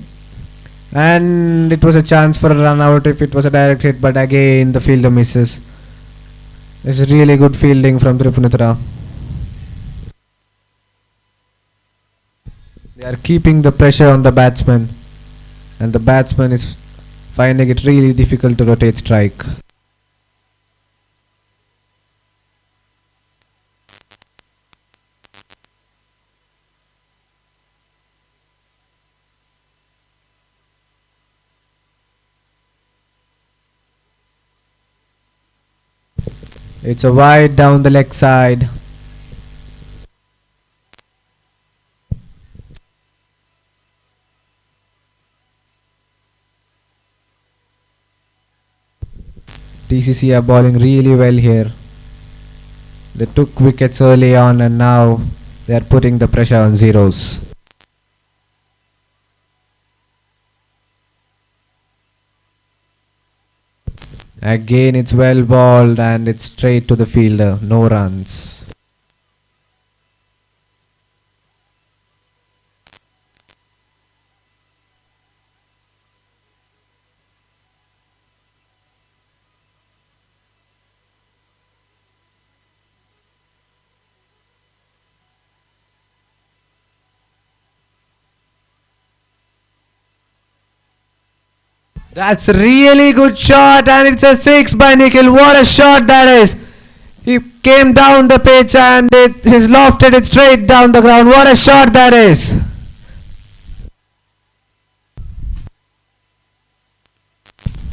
Speaker 1: and it was a chance for a run out if it was a direct hit, but again the fielder misses. This is really good fielding from Tripunithura. They are keeping the pressure on the batsman, and the batsman is finding it really difficult to rotate strike. It's a wide down the leg side. TCC are bowling really well here. They took wickets early on and now they are putting the pressure on zeros. Again it's well bowled and it's straight to the fielder, no runs. That's a really good shot and it's a 6 by Nikhil. What a shot that is. He came down the pitch and he's lofted it straight down the ground. What a shot that is.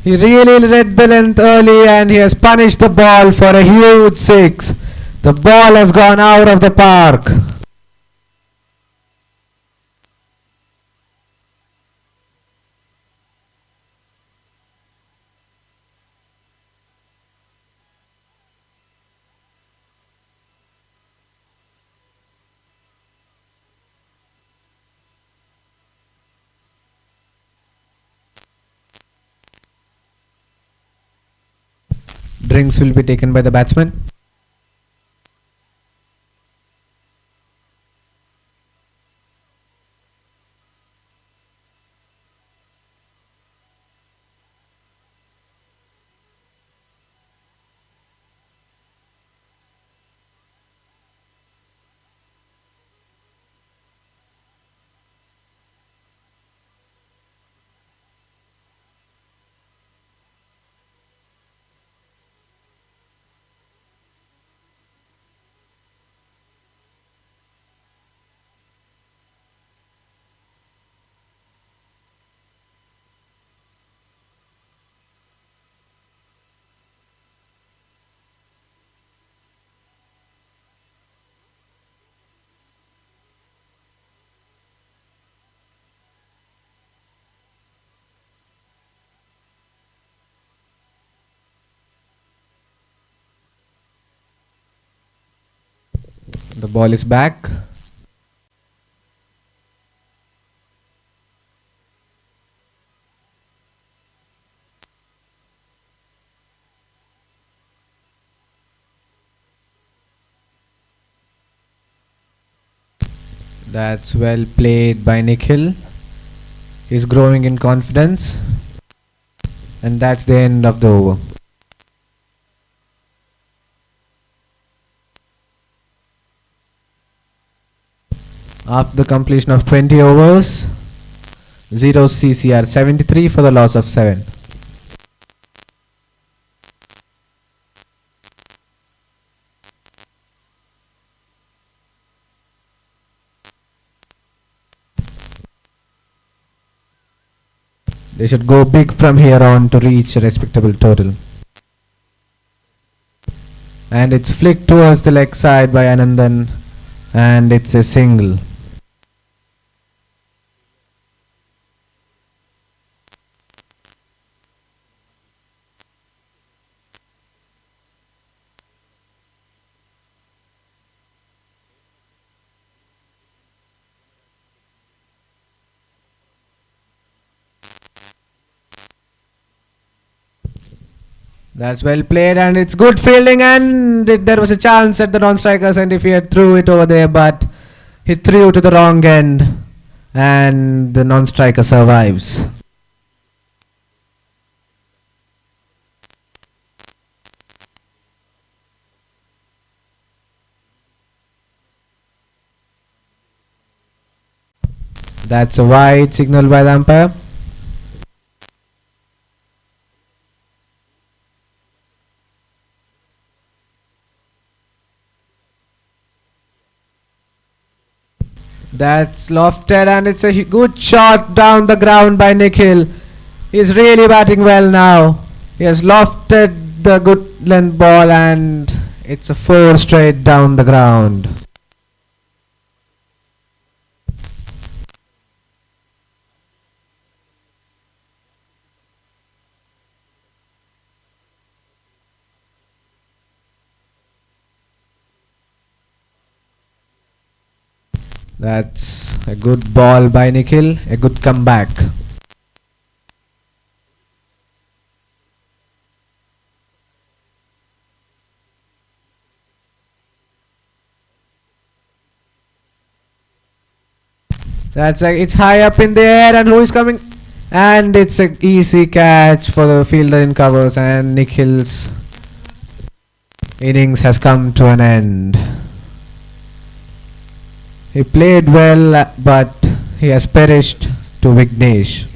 Speaker 1: He really read the length early and he has punished the ball for a huge six. The ball has gone out of the park. Drinks will be taken by the batsman. The ball is back. That's well played by Nikhil. He's growing in confidence. And that's the end of the over. After the completion of 20 overs, 0 CCR 73 for the loss of 7. They should go big from here on to reach a respectable total. And it's flicked towards the leg side by Anandan, and it's a single. That's well played and it's good fielding, and there was a chance at the non-strikers and if he had threw it over there, but he threw to the wrong end and the non-striker survives. That's a wide signal by the umpire. That's lofted and it's a good shot down the ground by Nikhil. He's really batting well now. He has lofted the good length ball and it's a 4 straight down the ground. That's a good ball by Nikhil, a good comeback. It's high up in the air and who is coming? And it's an easy catch for the fielder in covers and Nikhil's innings has come to an end. He played well, but he has perished to Vignesh.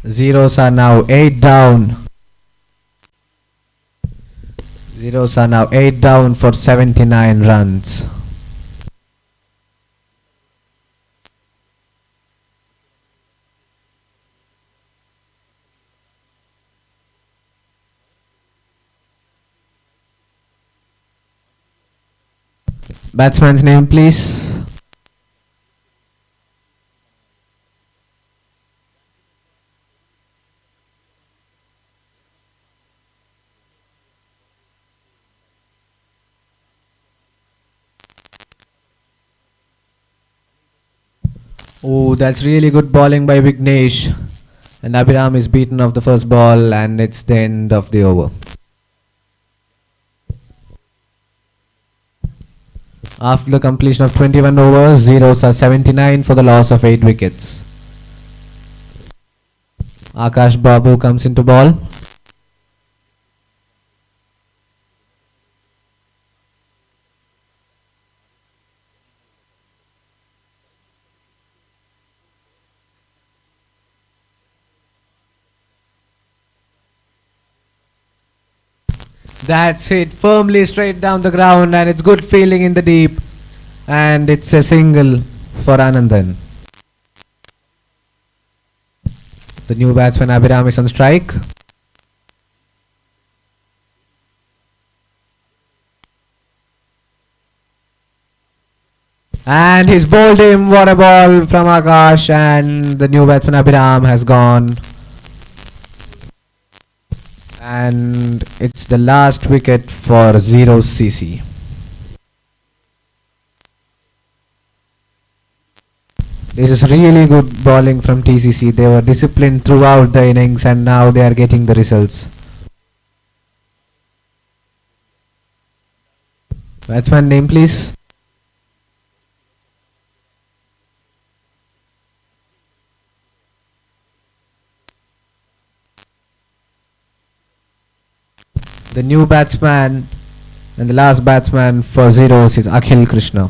Speaker 1: Zeros are now 8 down. Zeros are now 8 down for 79 runs. Batsman's name, please. Oh, that's really good bowling by Vignesh. And Abhiram is beaten off the first ball, and it's the end of the over. After the completion of 21 overs, zeros are 79 for the loss of 8 wickets. Akash Babu comes into ball. That's it, firmly straight down the ground, and it's good feeling in the deep. And it's a single for Anandan. The new batsman Abhiram is on strike. And he's bowled him. What a ball from Akash, and the new batsman Abhiram has gone. And it's the last wicket for 0cc. This is really good bowling from TCC. They were disciplined throughout the innings, and now they are getting the results. Batsman name, please. The new batsman and the last batsman for zeros is Akhil Krishna.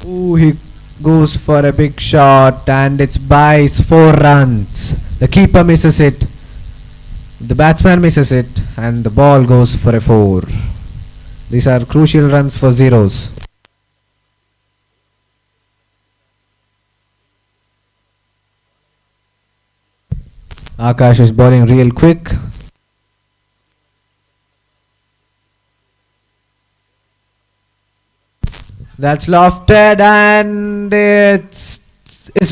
Speaker 1: Ooh, he goes for a big shot, and it's by 4 runs. The keeper misses it. The batsman misses it, and the ball goes for a 4. These are crucial runs for zeros. Akash is bowling real quick. That's lofted, and it's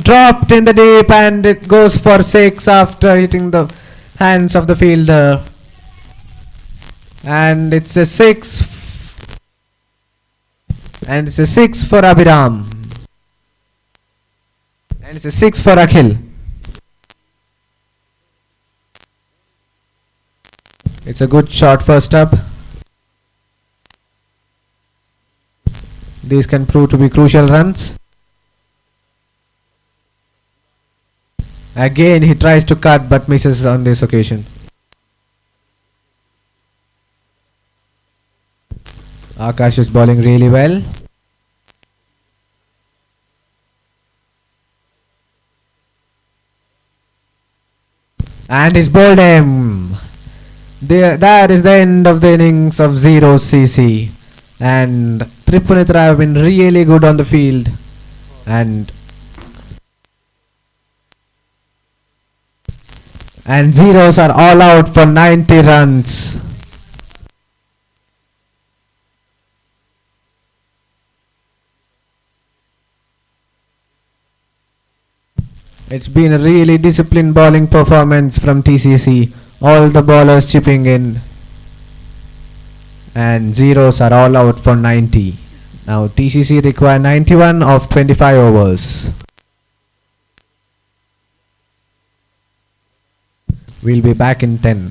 Speaker 1: dropped in the deep, and it goes for 6 after hitting the hands of the fielder. And it's a 6. And it's a 6 for Abhiram. And it's a 6 for Akhil. It's a good shot first up. These can prove to be crucial runs. Again he tries to cut but misses on this occasion. Akash is bowling really well. And he's bowled him. That is the end of the innings of 0cc. And Tripunithura have been really good on the field, and zeros are all out for 90 runs. It's been a really disciplined bowling performance from TCC. All the bowlers chipping in. And zeros are all out for 90. Now TCC require 91 of 25 overs. We'll be back in 10.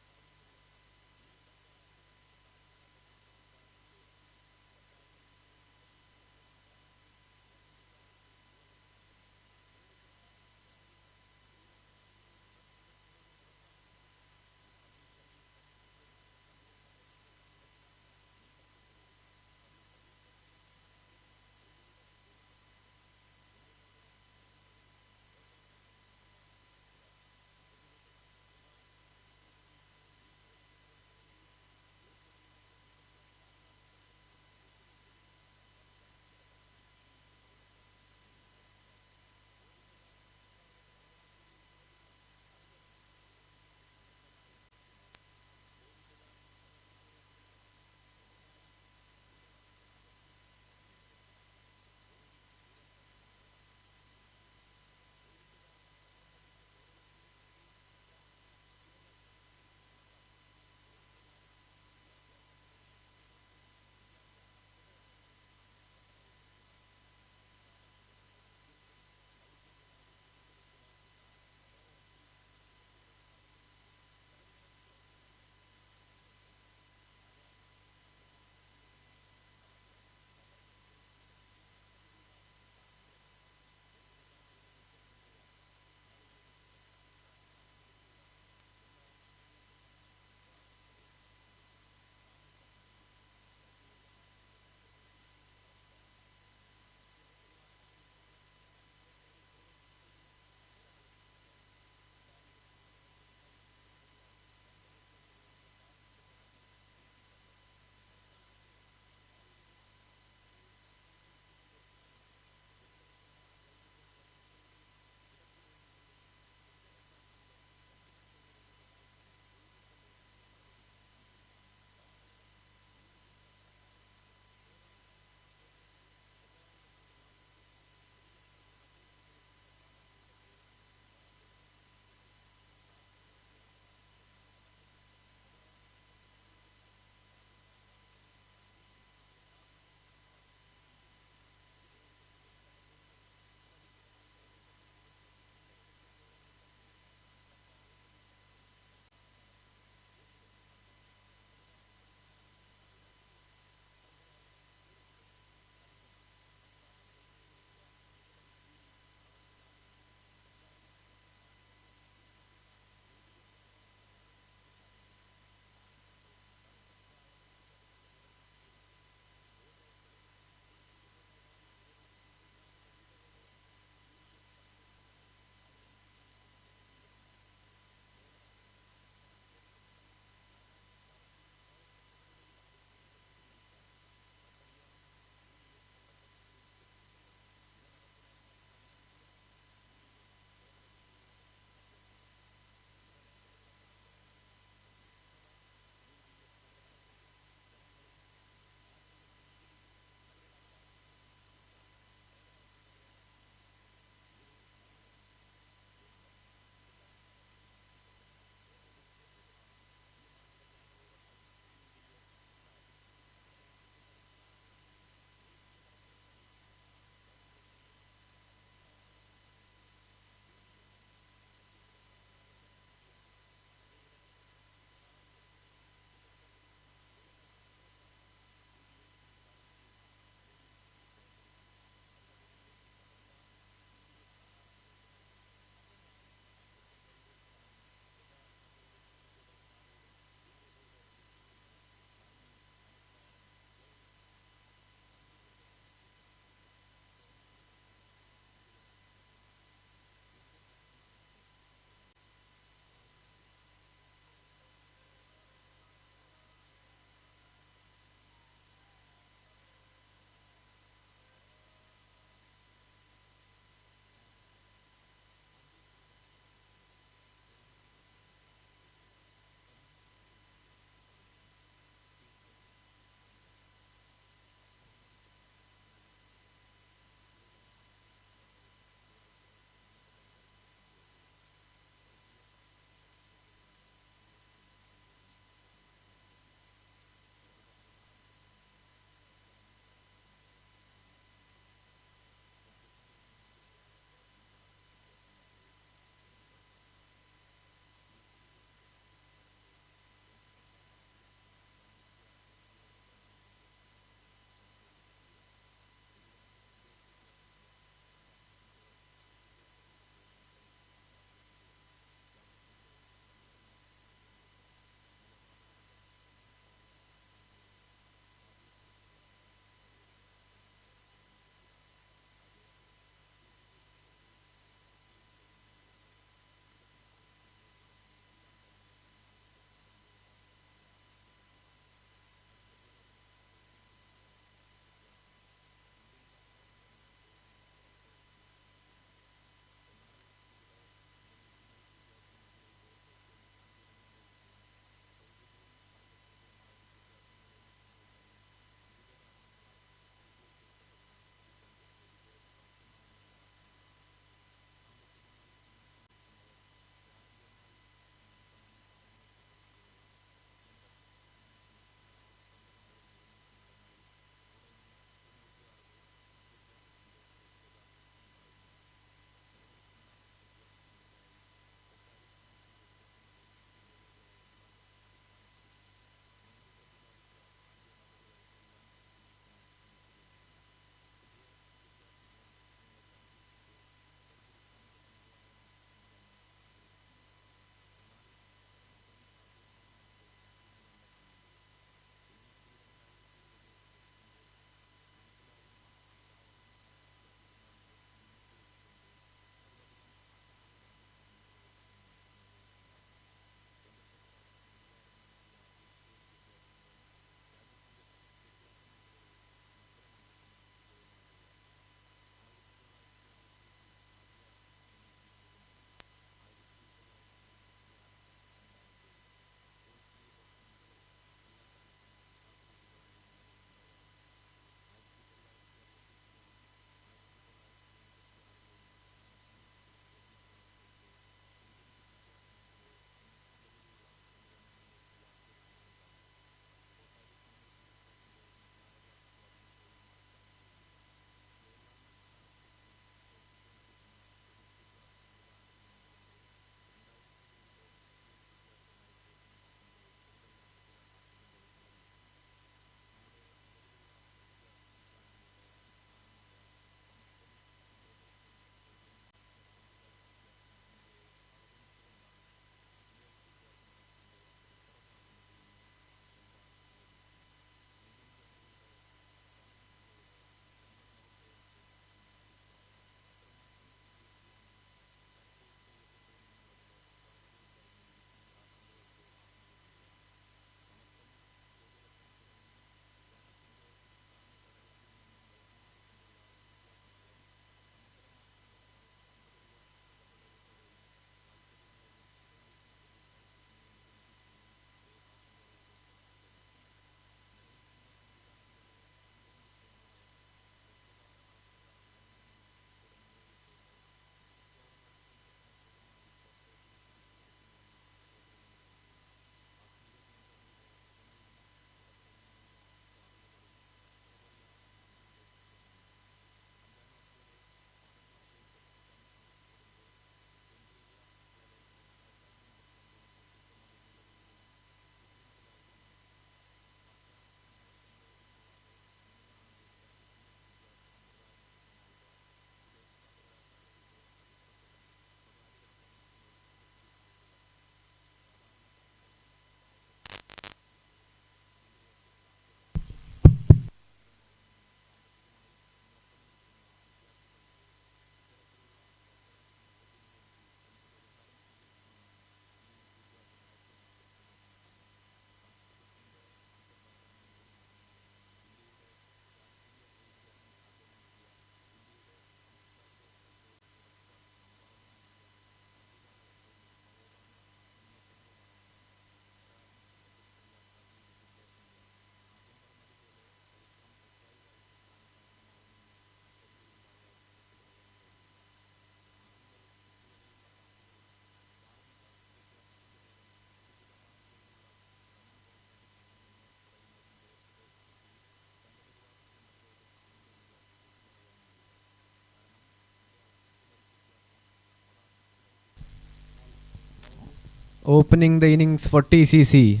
Speaker 1: Opening the innings for TCC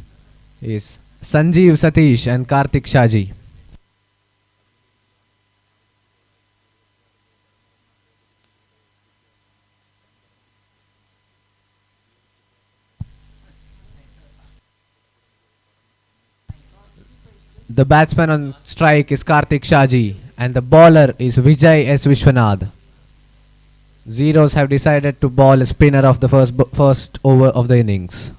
Speaker 1: is Sanjeev Satish and Karthik Shaji. The batsman on strike is Karthik Shaji and the bowler is Vijay S. Vishwanath. Zeros have decided to bowl a spinner of the first over of the innings.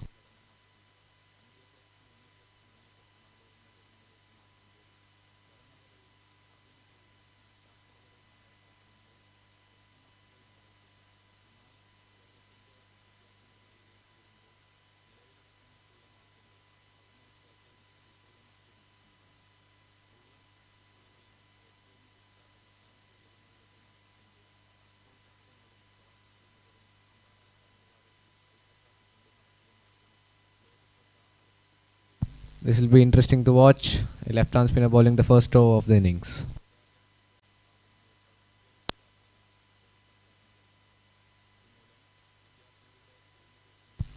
Speaker 1: This will be interesting to watch. A left-arm spinner bowling the first over of the innings.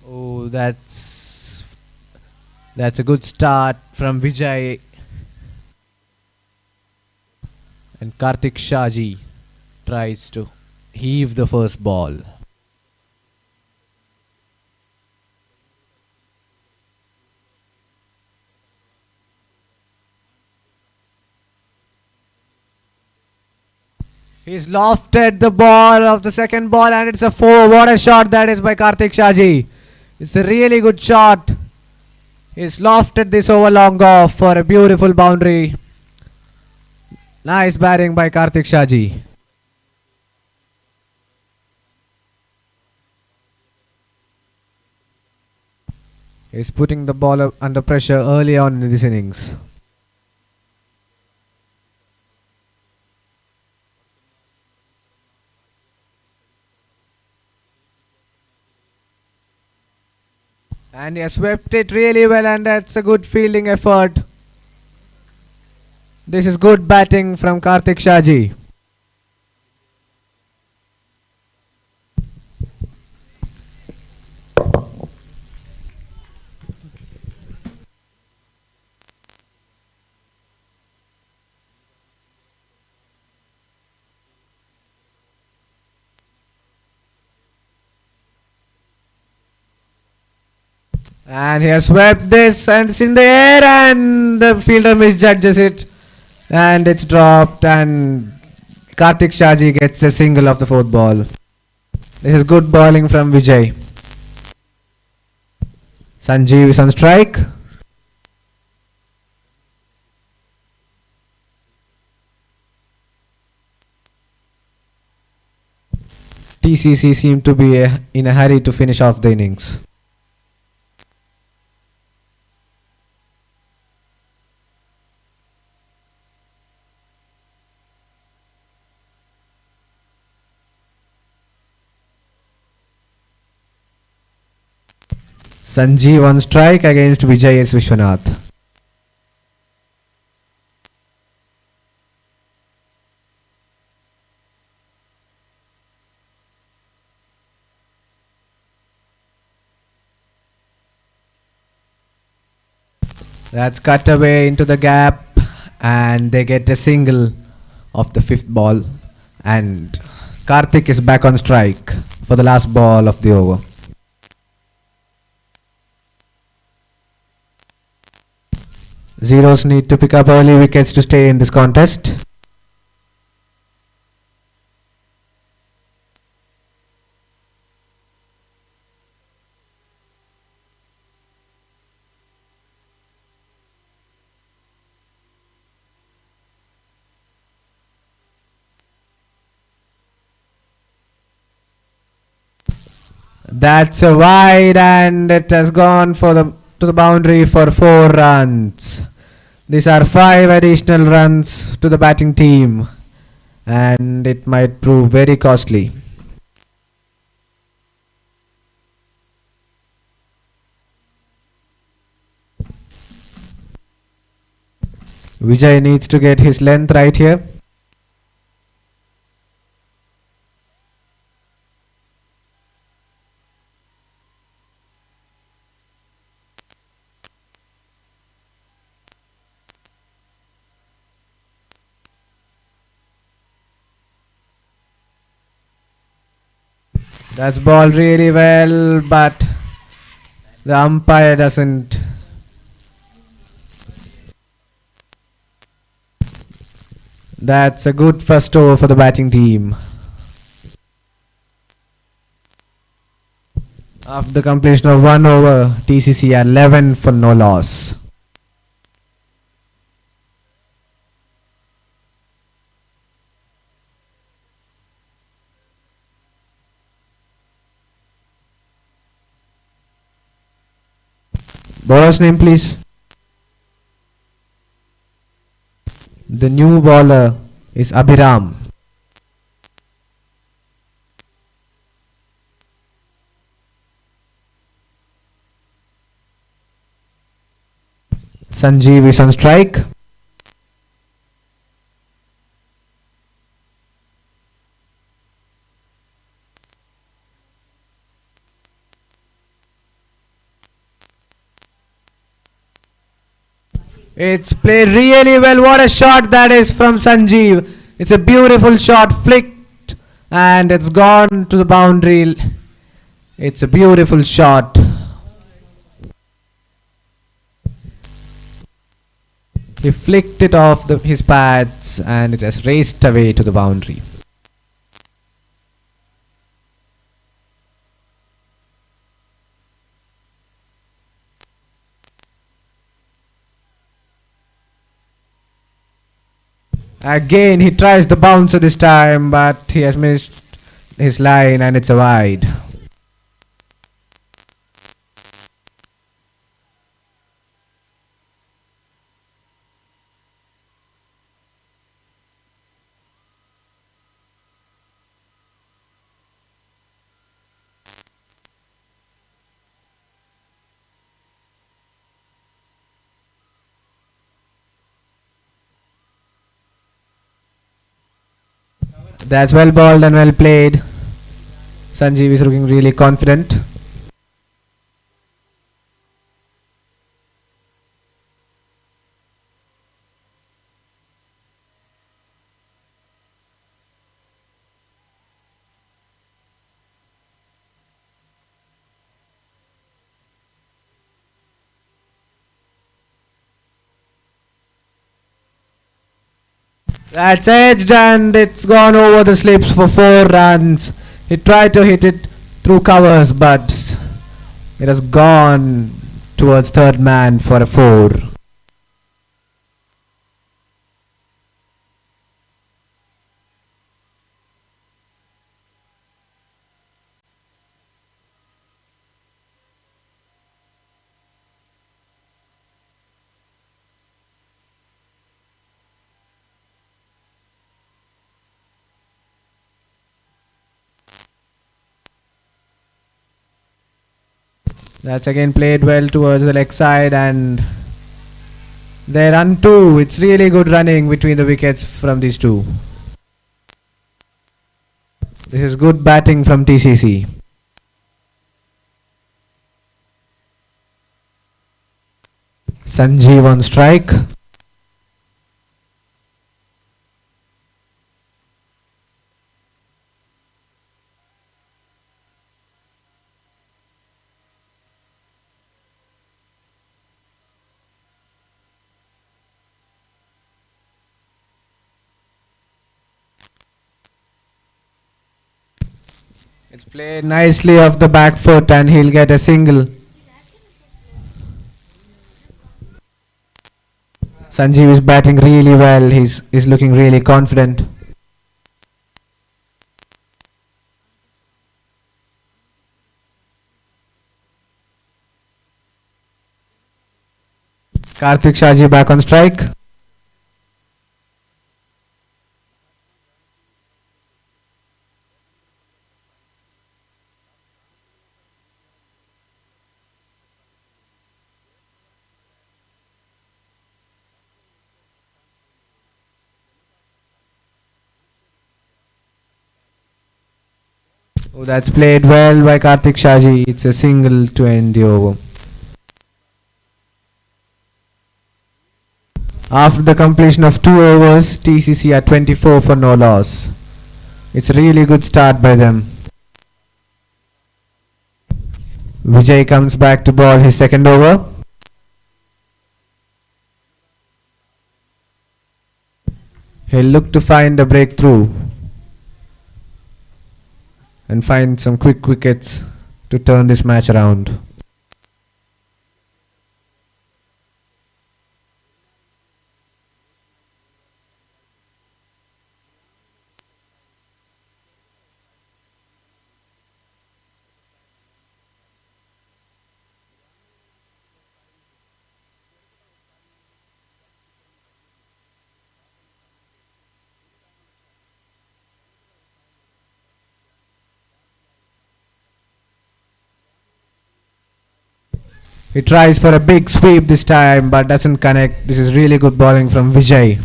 Speaker 1: Oh, that's a good start from Vijay, and Karthik Shaji tries to heave the first ball. He's lofted the ball of the second ball and it's a 4. What a shot that is by Karthik Shaji. It's a really good shot. He's lofted this over long off for a beautiful boundary. Nice batting by Karthik Shaji. He's putting the ball under pressure early on in this innings. And he has swept it really well and that's a good fielding effort. This is good batting from Karthik Shaji. And he has swept this and it's in the air and the fielder misjudges it and it's dropped and Karthik Shaji gets a single of the fourth ball. This is good bowling from Vijay. Sanjeev is on strike. TCC seem to be in a hurry to finish off the innings. Sanjeev on strike against Vijay S. Vishwanath. That's cut away into the gap and they get a single of the fifth ball and Karthik is back on strike for the last ball of the over. Zeros need to pick up early wickets to stay in this contest. That's a wide and it has gone for to the boundary for 4 runs. These are 5 additional runs to the batting team and it might prove very costly. Vijay needs to get his length right here. That's ball really well, but the umpire doesn't. That's a good first over for the batting team. After the completion of 1 over, TCC are 11 for no loss. Bowler's name, please. The new bowler is Abhiram. Sanjeev is on strike. It's played really well. What a shot that is from Sanjeev. It's a beautiful shot, flicked, and it's gone to the boundary. It's a beautiful shot. He flicked it off his pads and it has raced away to the boundary. Again he tries the bouncer this time, but he has missed his line and it's a wide. That's well bowled and well played. Sanjeev is looking really confident. That's edged and it's gone over the slips for 4 runs. He tried to hit it through covers, but it has gone towards third man for a 4. That's again played well towards the leg side and they run 2. It's really good running between the wickets from these two. This is good batting from TCC. Sanjeev on strike. It's played nicely off the back foot and he'll get a single. Sanjeev is batting really well. He's looking really confident. Karthik Shaji back on strike. Oh, that's played well by Karthik Shaji. It's a single to end the over. After the completion of 2 overs, TCC are 24 for no loss. It's a really good start by them. Vijay comes back to ball his second over. He'll look to find a breakthrough and find some quick wickets to turn this match around. He tries for a big sweep this time but doesn't connect. This is really good bowling from Vijay.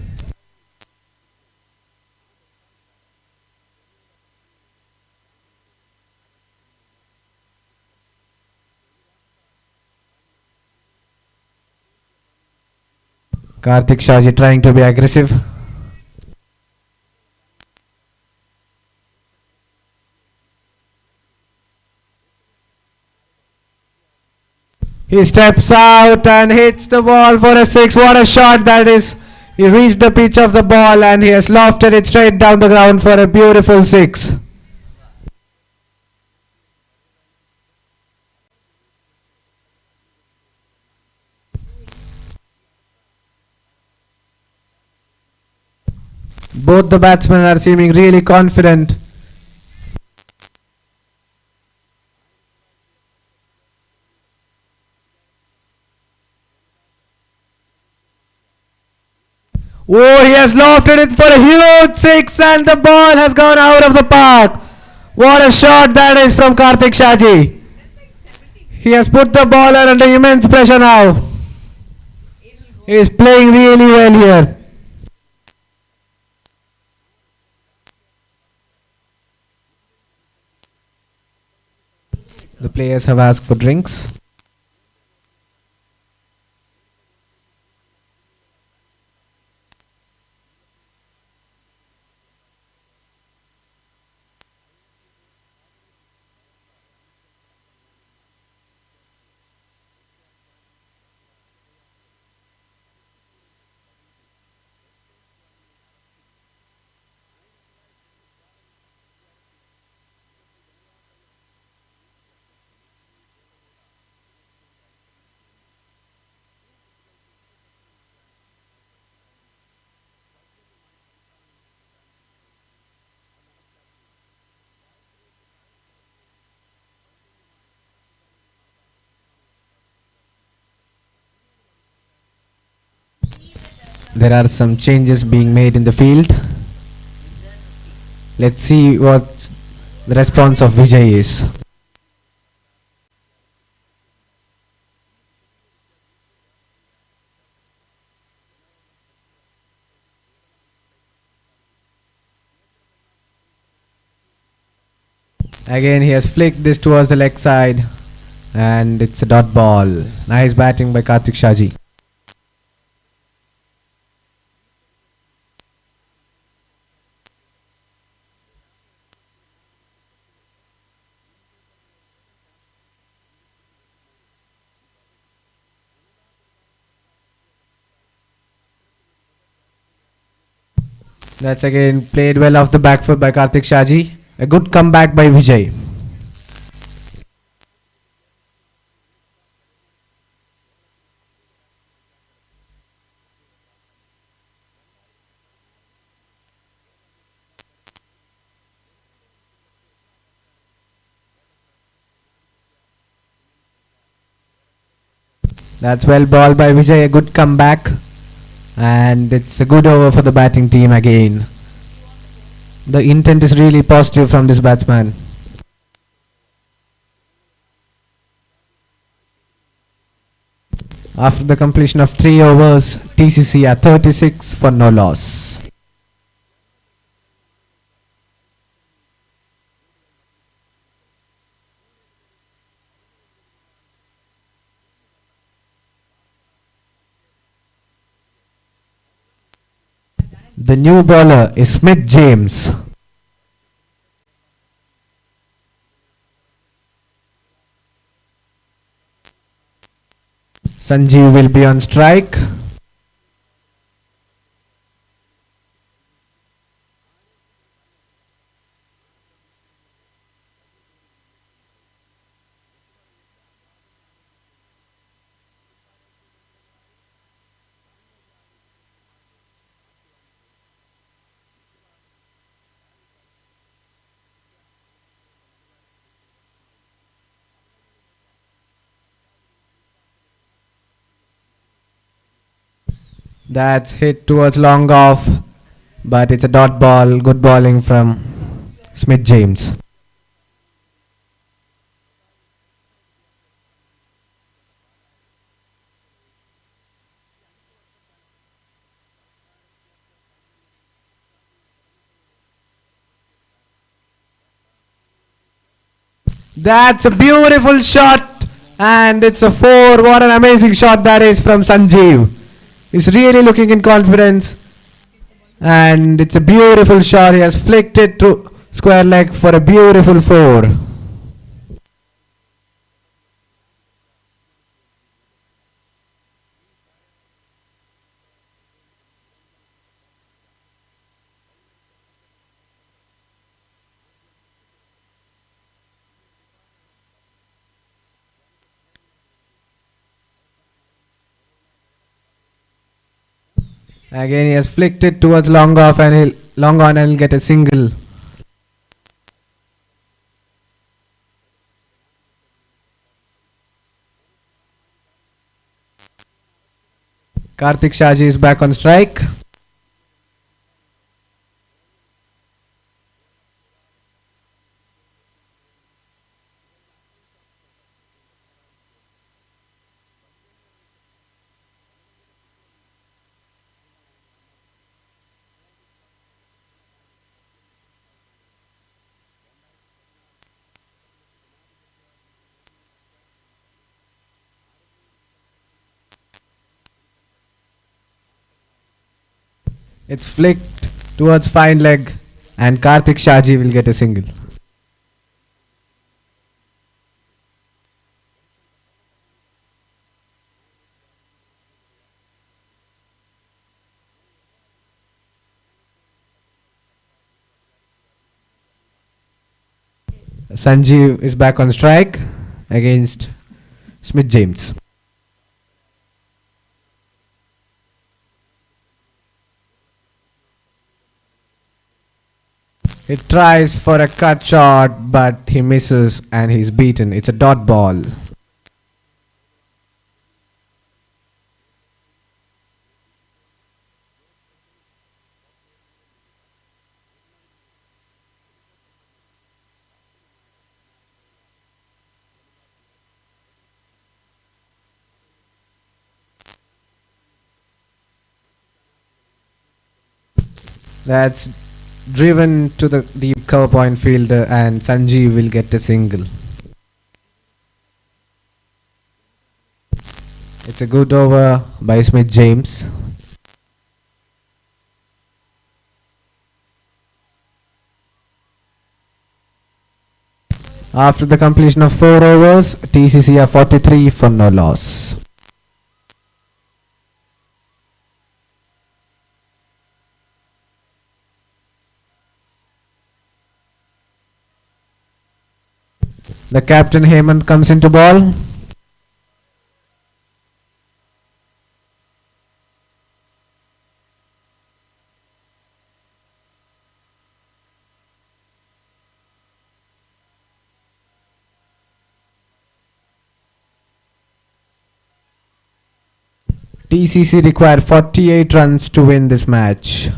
Speaker 1: Karthik Shaji trying to be aggressive. He steps out and hits the ball for a six. What a shot that is. He reached the pitch of the ball and he has lofted it straight down the ground for a beautiful six. Both the batsmen are seeming really confident. Oh, he has lofted it for a huge six and the ball has gone out of the park. What a shot that is from Karthik Shaji. He has put the bowler under immense pressure now. He is playing really well here. The players have asked for drinks. There are some changes being made in the field. Let's see what the response of Vijay is. Again he has flicked this towards the leg side and it's a dot ball. Nice batting by Karthik Shaji. That's again played well off the back foot by Karthik Shaji. A good comeback by Vijay. That's well balled by Vijay. A good comeback. And it's a good over for the batting team again. The intent is really positive from this batsman. After the completion of 3 overs, TCC are 36 for no loss. The new bowler is Smith James. Sanjeev will be on strike. That's hit towards long off, but it's a dot ball. Good bowling from Smith James. That's a beautiful shot, and it's a four. What an amazing shot that is from Sanjeev. He's really looking in confidence, and it's a beautiful shot. He has flicked it to square leg for a beautiful four. Again, he has flicked it towards long off, and long on, and he'll get a single. Karthik Shaji is back on strike. It's flicked towards fine leg, and Karthik Shaji will get a single. Sanjeev is back on strike against Smith James. He tries for a cut shot, but he misses and he's beaten. It's a dot ball. That's driven to the deep cover point fielder, and Sanjeev will get a single. It's a good over by Smith James. After the completion of 4 overs, TCC are 43 for no loss. The captain Hemant comes into ball. TCC required 48 runs to win this match.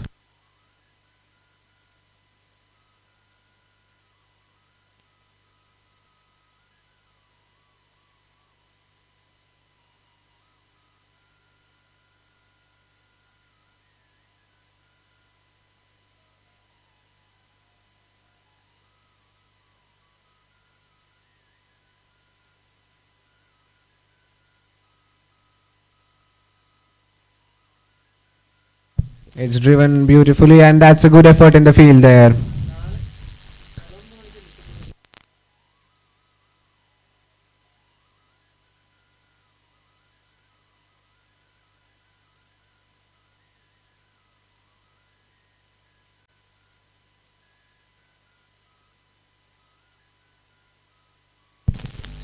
Speaker 1: It's driven beautifully, and that's a good effort in the field there.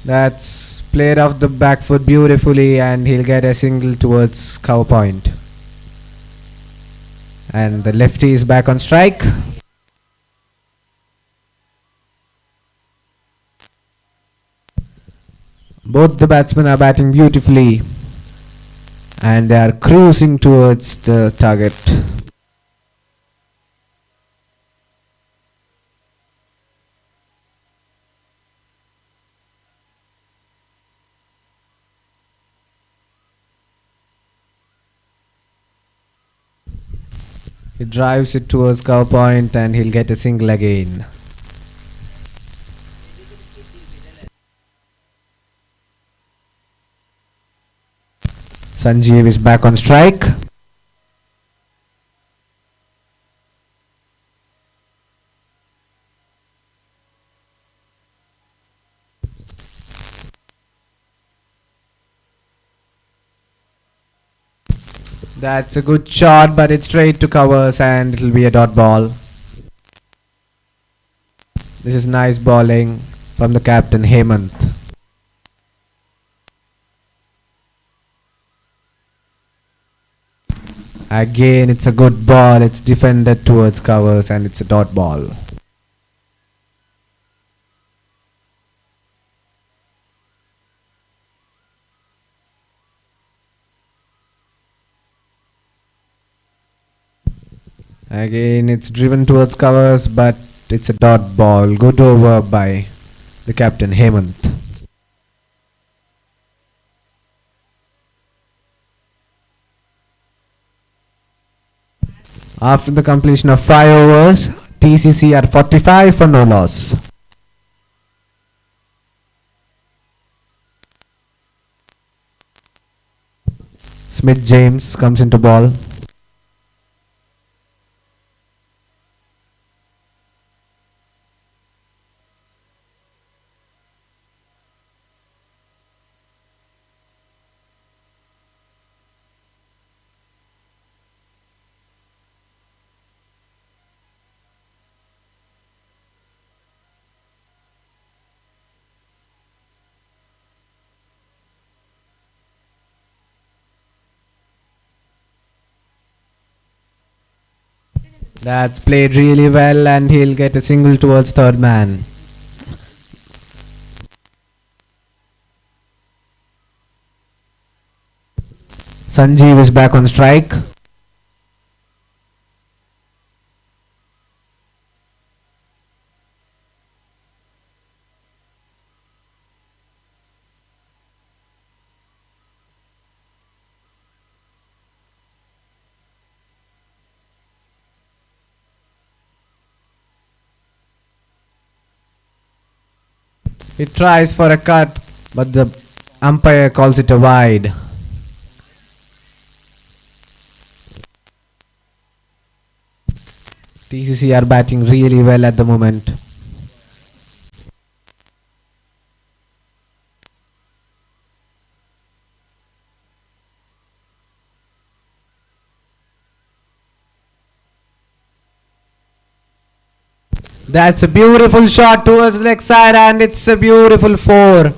Speaker 1: That's played off the back foot beautifully, and he'll get a single towards cover point. And the lefty is back on strike. Both the batsmen are batting beautifully, and they are cruising towards the target. He drives it towards cover point, and he'll get a single again. Sanjeev is back on strike. That's a good shot, but it's straight to covers, and it'll be a dot ball. This is nice bowling from the captain Hemant. Again, it's a good ball. It's defended towards covers, and it's a dot ball. Again, it's driven towards covers, but it's a dot ball. Good over by the captain Hemant. After the completion of 5 overs, TCC are 45 for no loss. Smith James comes into ball. That's played really well, and he'll get a single towards third man. Sanjeev is back on strike. He tries for a cut, but the umpire calls it a wide. TCC are batting really well at the moment. That's a beautiful shot towards the leg side, and it's a beautiful 4.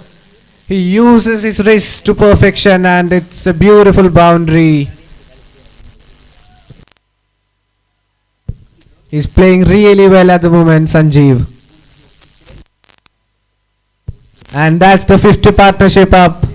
Speaker 1: He uses his wrist to perfection, and it's a beautiful boundary. He's playing really well at the moment, Sanjeev. And that's the 50 partnership up.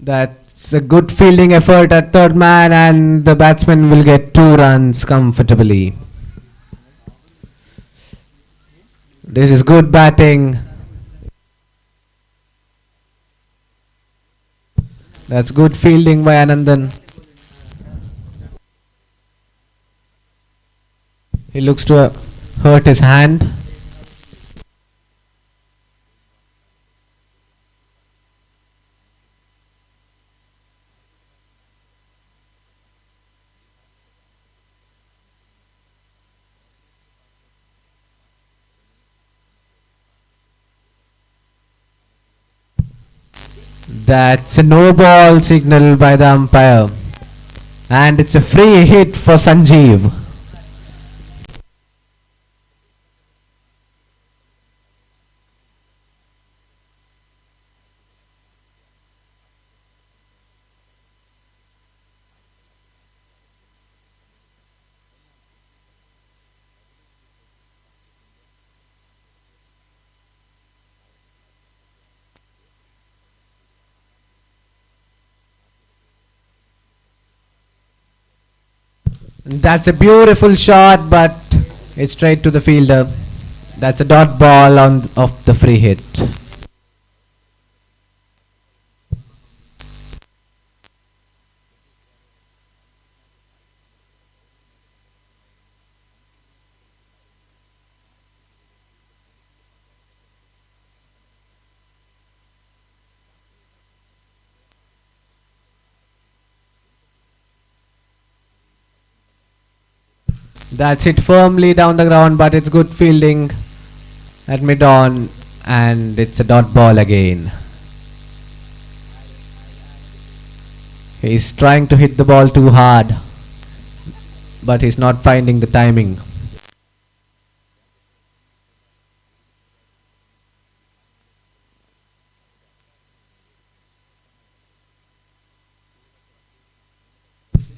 Speaker 1: That's a good fielding effort at third man, and the batsman will get 2 runs comfortably. This is good batting. That's good fielding by Anandan. He looks to hurt his hand. That's a no ball signal by the umpire. And it's a free hit for Sanjeev. That's a beautiful shot, but it's straight to the fielder. That's a dot ball on of the free hit. That's hit firmly down the ground, but it's good fielding at mid-on, and it's a dot ball again. He's trying to hit the ball too hard, but he's not finding the timing.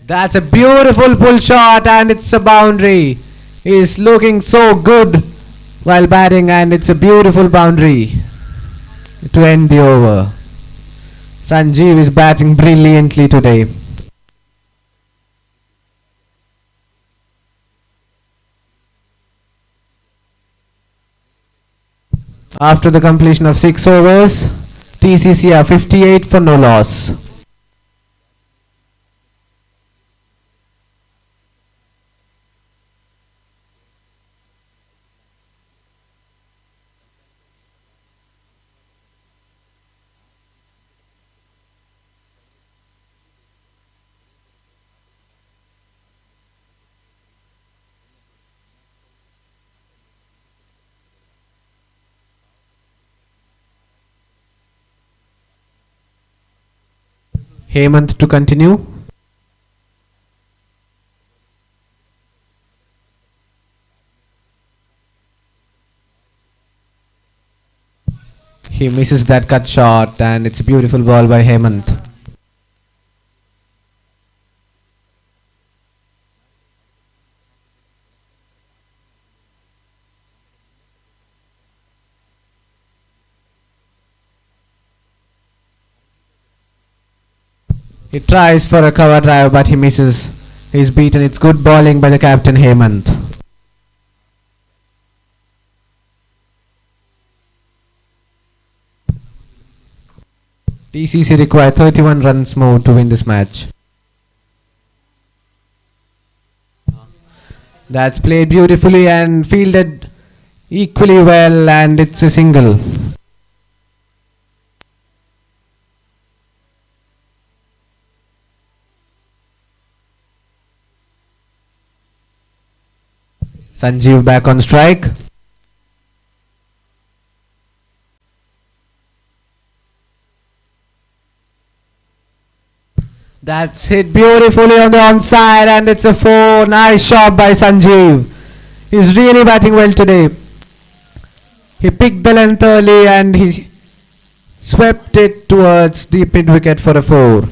Speaker 1: That's a beautiful pull shot, and it's a boundary. He's looking so good while batting, and it's a beautiful boundary to end the over. Sanjeev is batting brilliantly today. After the completion of 6 overs, TCC are 58 for no loss. Hemant to continue. He misses that cut shot, and it's a beautiful ball by Hemant. He tries for a cover drive, but he misses. He's beaten. It's good bowling by the captain Hemant. TCC require 31 runs more to win this match. That's played beautifully and fielded equally well, and it's a single. Sanjeev back on strike. That's hit beautifully on the onside, and it's a 4. Nice shot by Sanjeev. He's really batting well today. He picked the length early and he swept it towards deep mid wicket for a 4.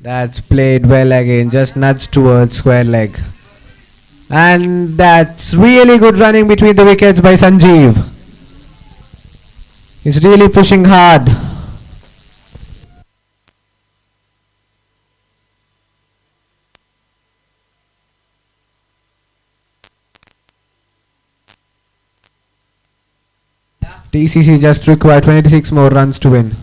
Speaker 1: That's played well again, just nudged towards square leg. And that's really good running between the wickets by Sanjeev. He's really pushing hard. TCC just require 26 more runs to win.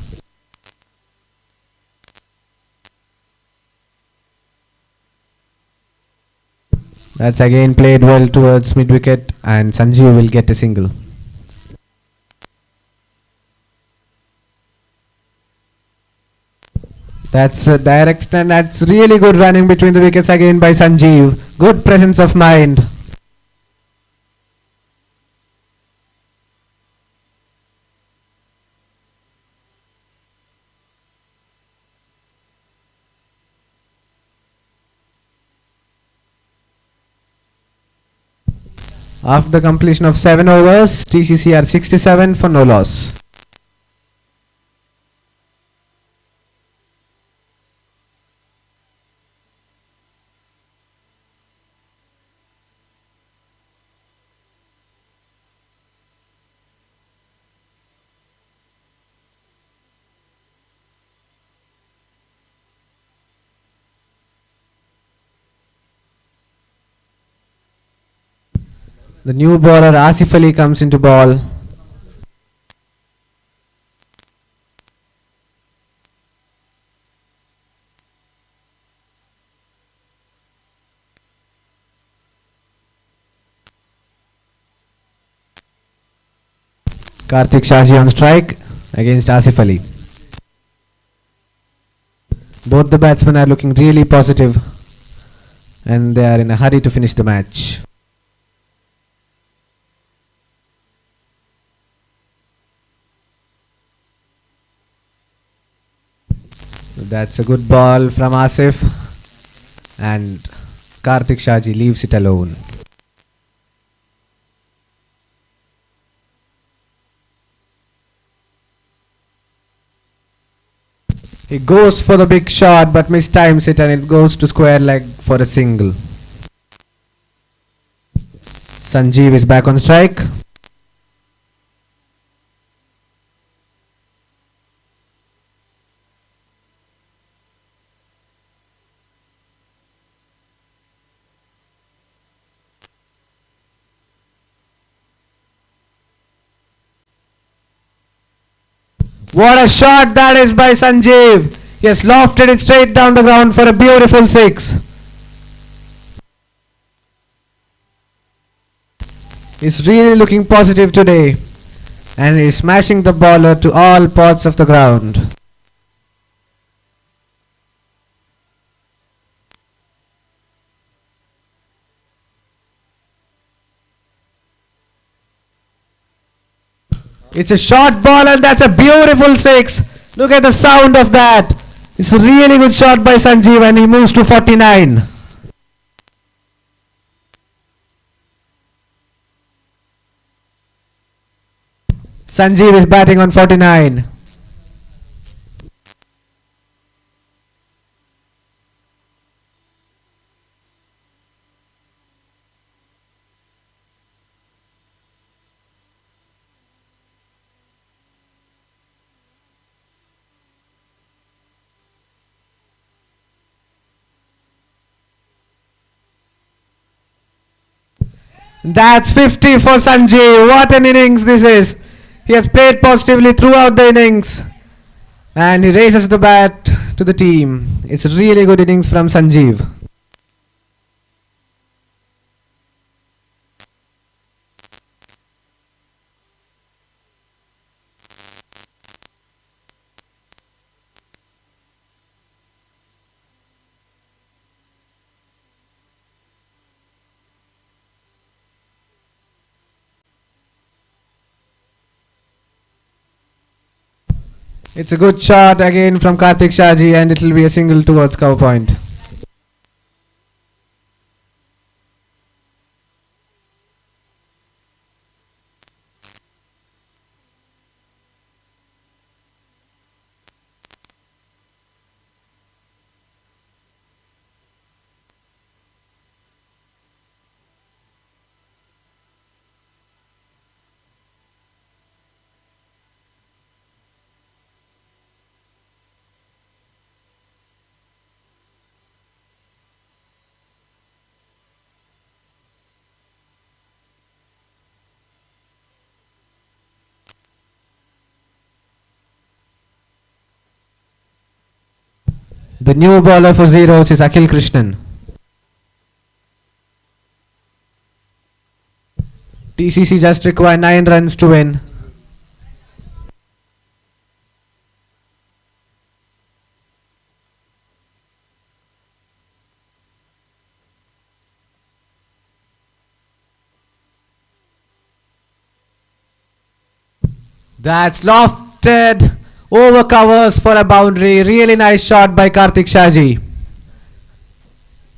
Speaker 1: That's again played well towards mid wicket, and Sanjeev will get a single. That's a direct and that's really good running between the wickets again by Sanjeev. Good presence of mind. After the completion of 7 overs, TCC are 67 for no loss. The new bowler Asif Ali comes into ball. Karthik Shashi on strike against Asif Ali. Both the batsmen are looking really positive and they are in a hurry to finish the match. That's a good ball from Asif and Karthik Shaji leaves it alone. He goes for the big shot but mistimes it and it goes to square leg for a single. Sanjeev is back on strike. What a shot that is by Sanjeev. He has lofted it straight down the ground for a beautiful 6. He's really looking positive today and he's smashing the bowler to all parts of the ground. It's a short ball and that's a beautiful 6. Look at the sound of that. It's a really good shot by Sanjeev and he moves to 49. Sanjeev is batting on 49. That's 50 for Sanjeev. What an innings this is. He has played positively throughout the innings and he raises the bat to the team. It's a really good innings from Sanjeev. It's a good shot again from Karthik Shaji and it will be a single towards cover point. The new bowler for zeros is Akhil Krishnan. TCC just require 9 runs to win. That's lofted over covers for a boundary. Really nice shot by Karthik Shaji.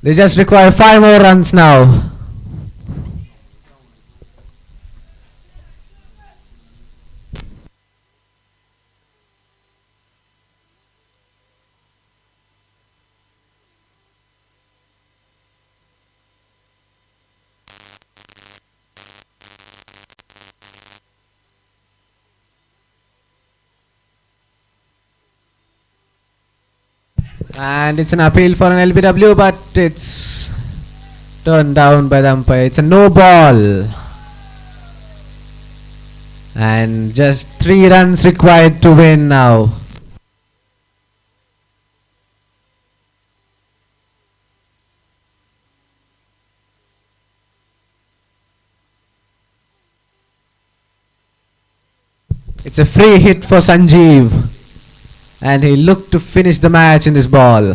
Speaker 1: They just require 5 more runs now. And it's an appeal for an LBW, but it's turned down by the umpire. It's a no ball. And just 3 runs required to win now. It's a free hit for Sanjeev. And he looked to finish the match in this ball.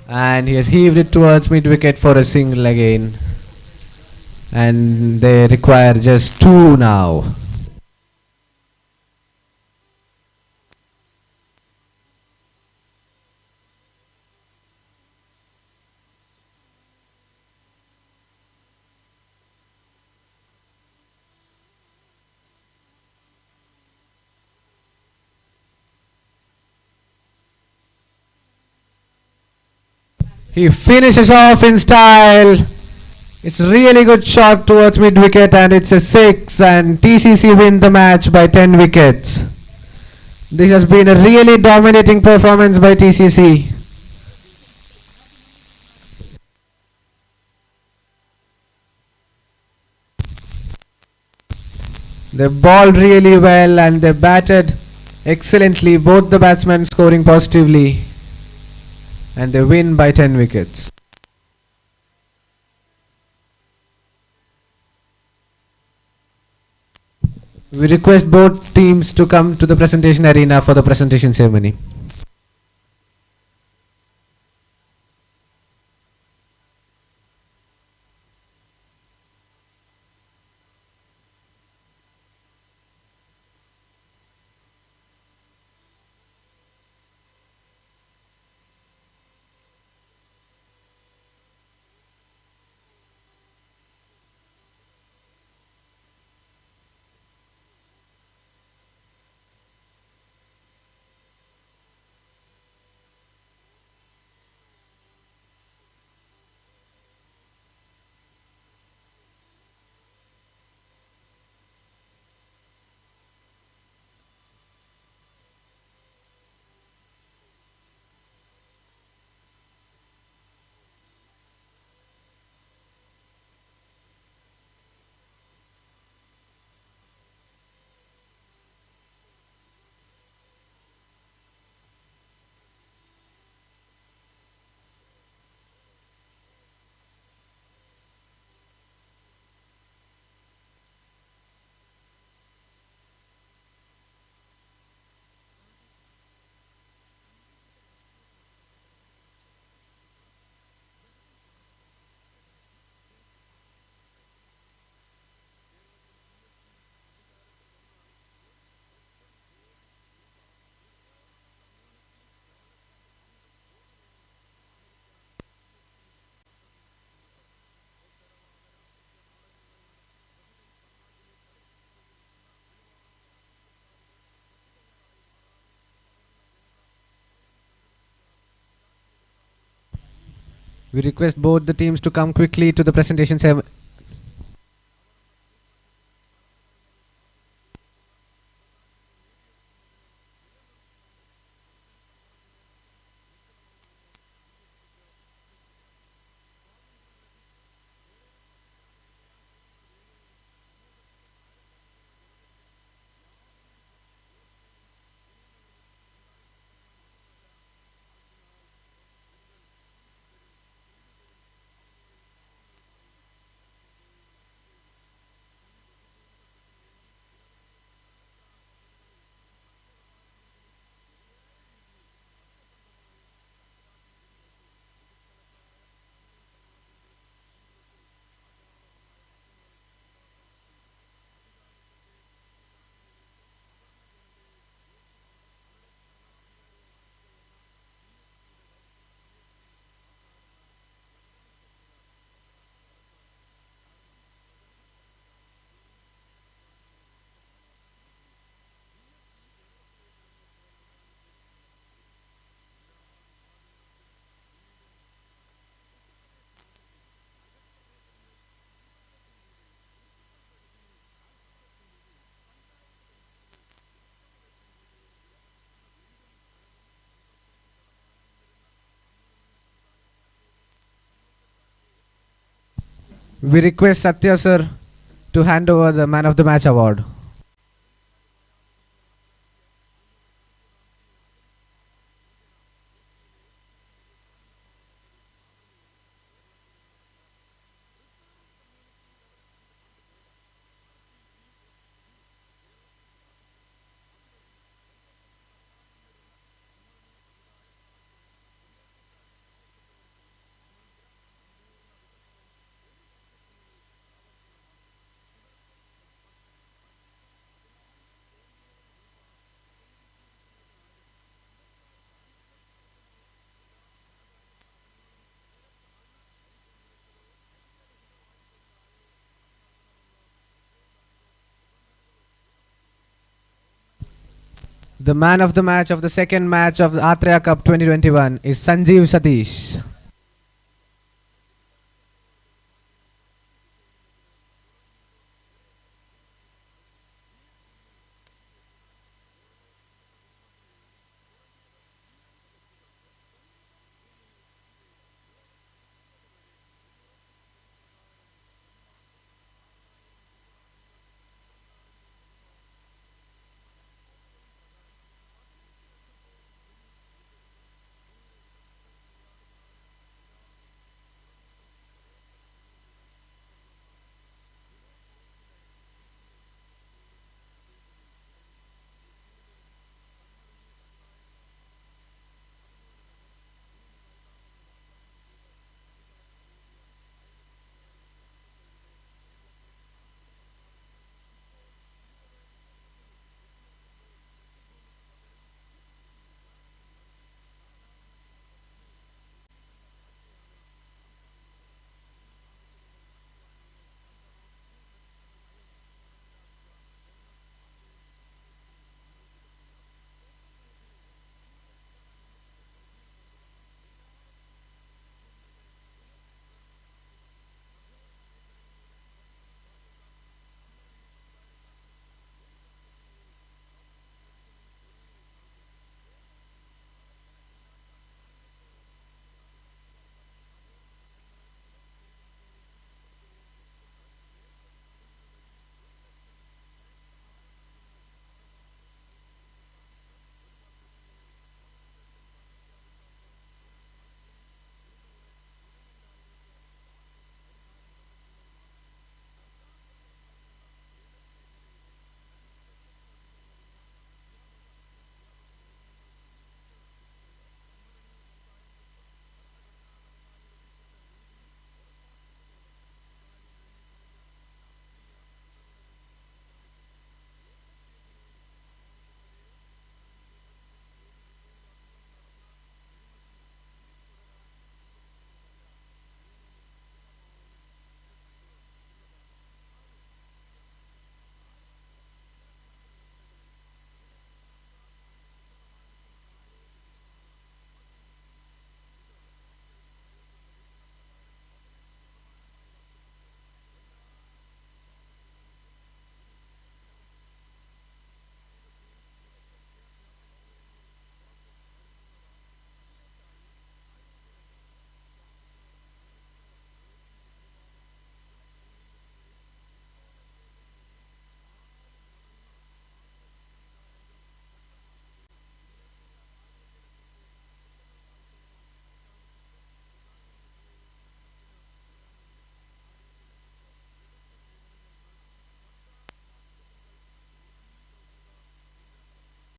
Speaker 1: And he has heaved it towards mid wicket for a single again. And they require just 2 now. He finishes off in style. It's a really good shot towards mid wicket and it's a 6, and TCC win the match by 10 wickets. This has been a really dominating performance by TCC. They bowled really well and they batted excellently, both the batsmen scoring positively, and they win by 10 wickets. We request both teams to come to the presentation arena for the presentation ceremony. We request both the teams to come quickly to the presentation ceremony. We request Satya sir to hand over the man of the match award. The man of the match of the second match of the Athreya Cup 2021 is Sanjeev Satish.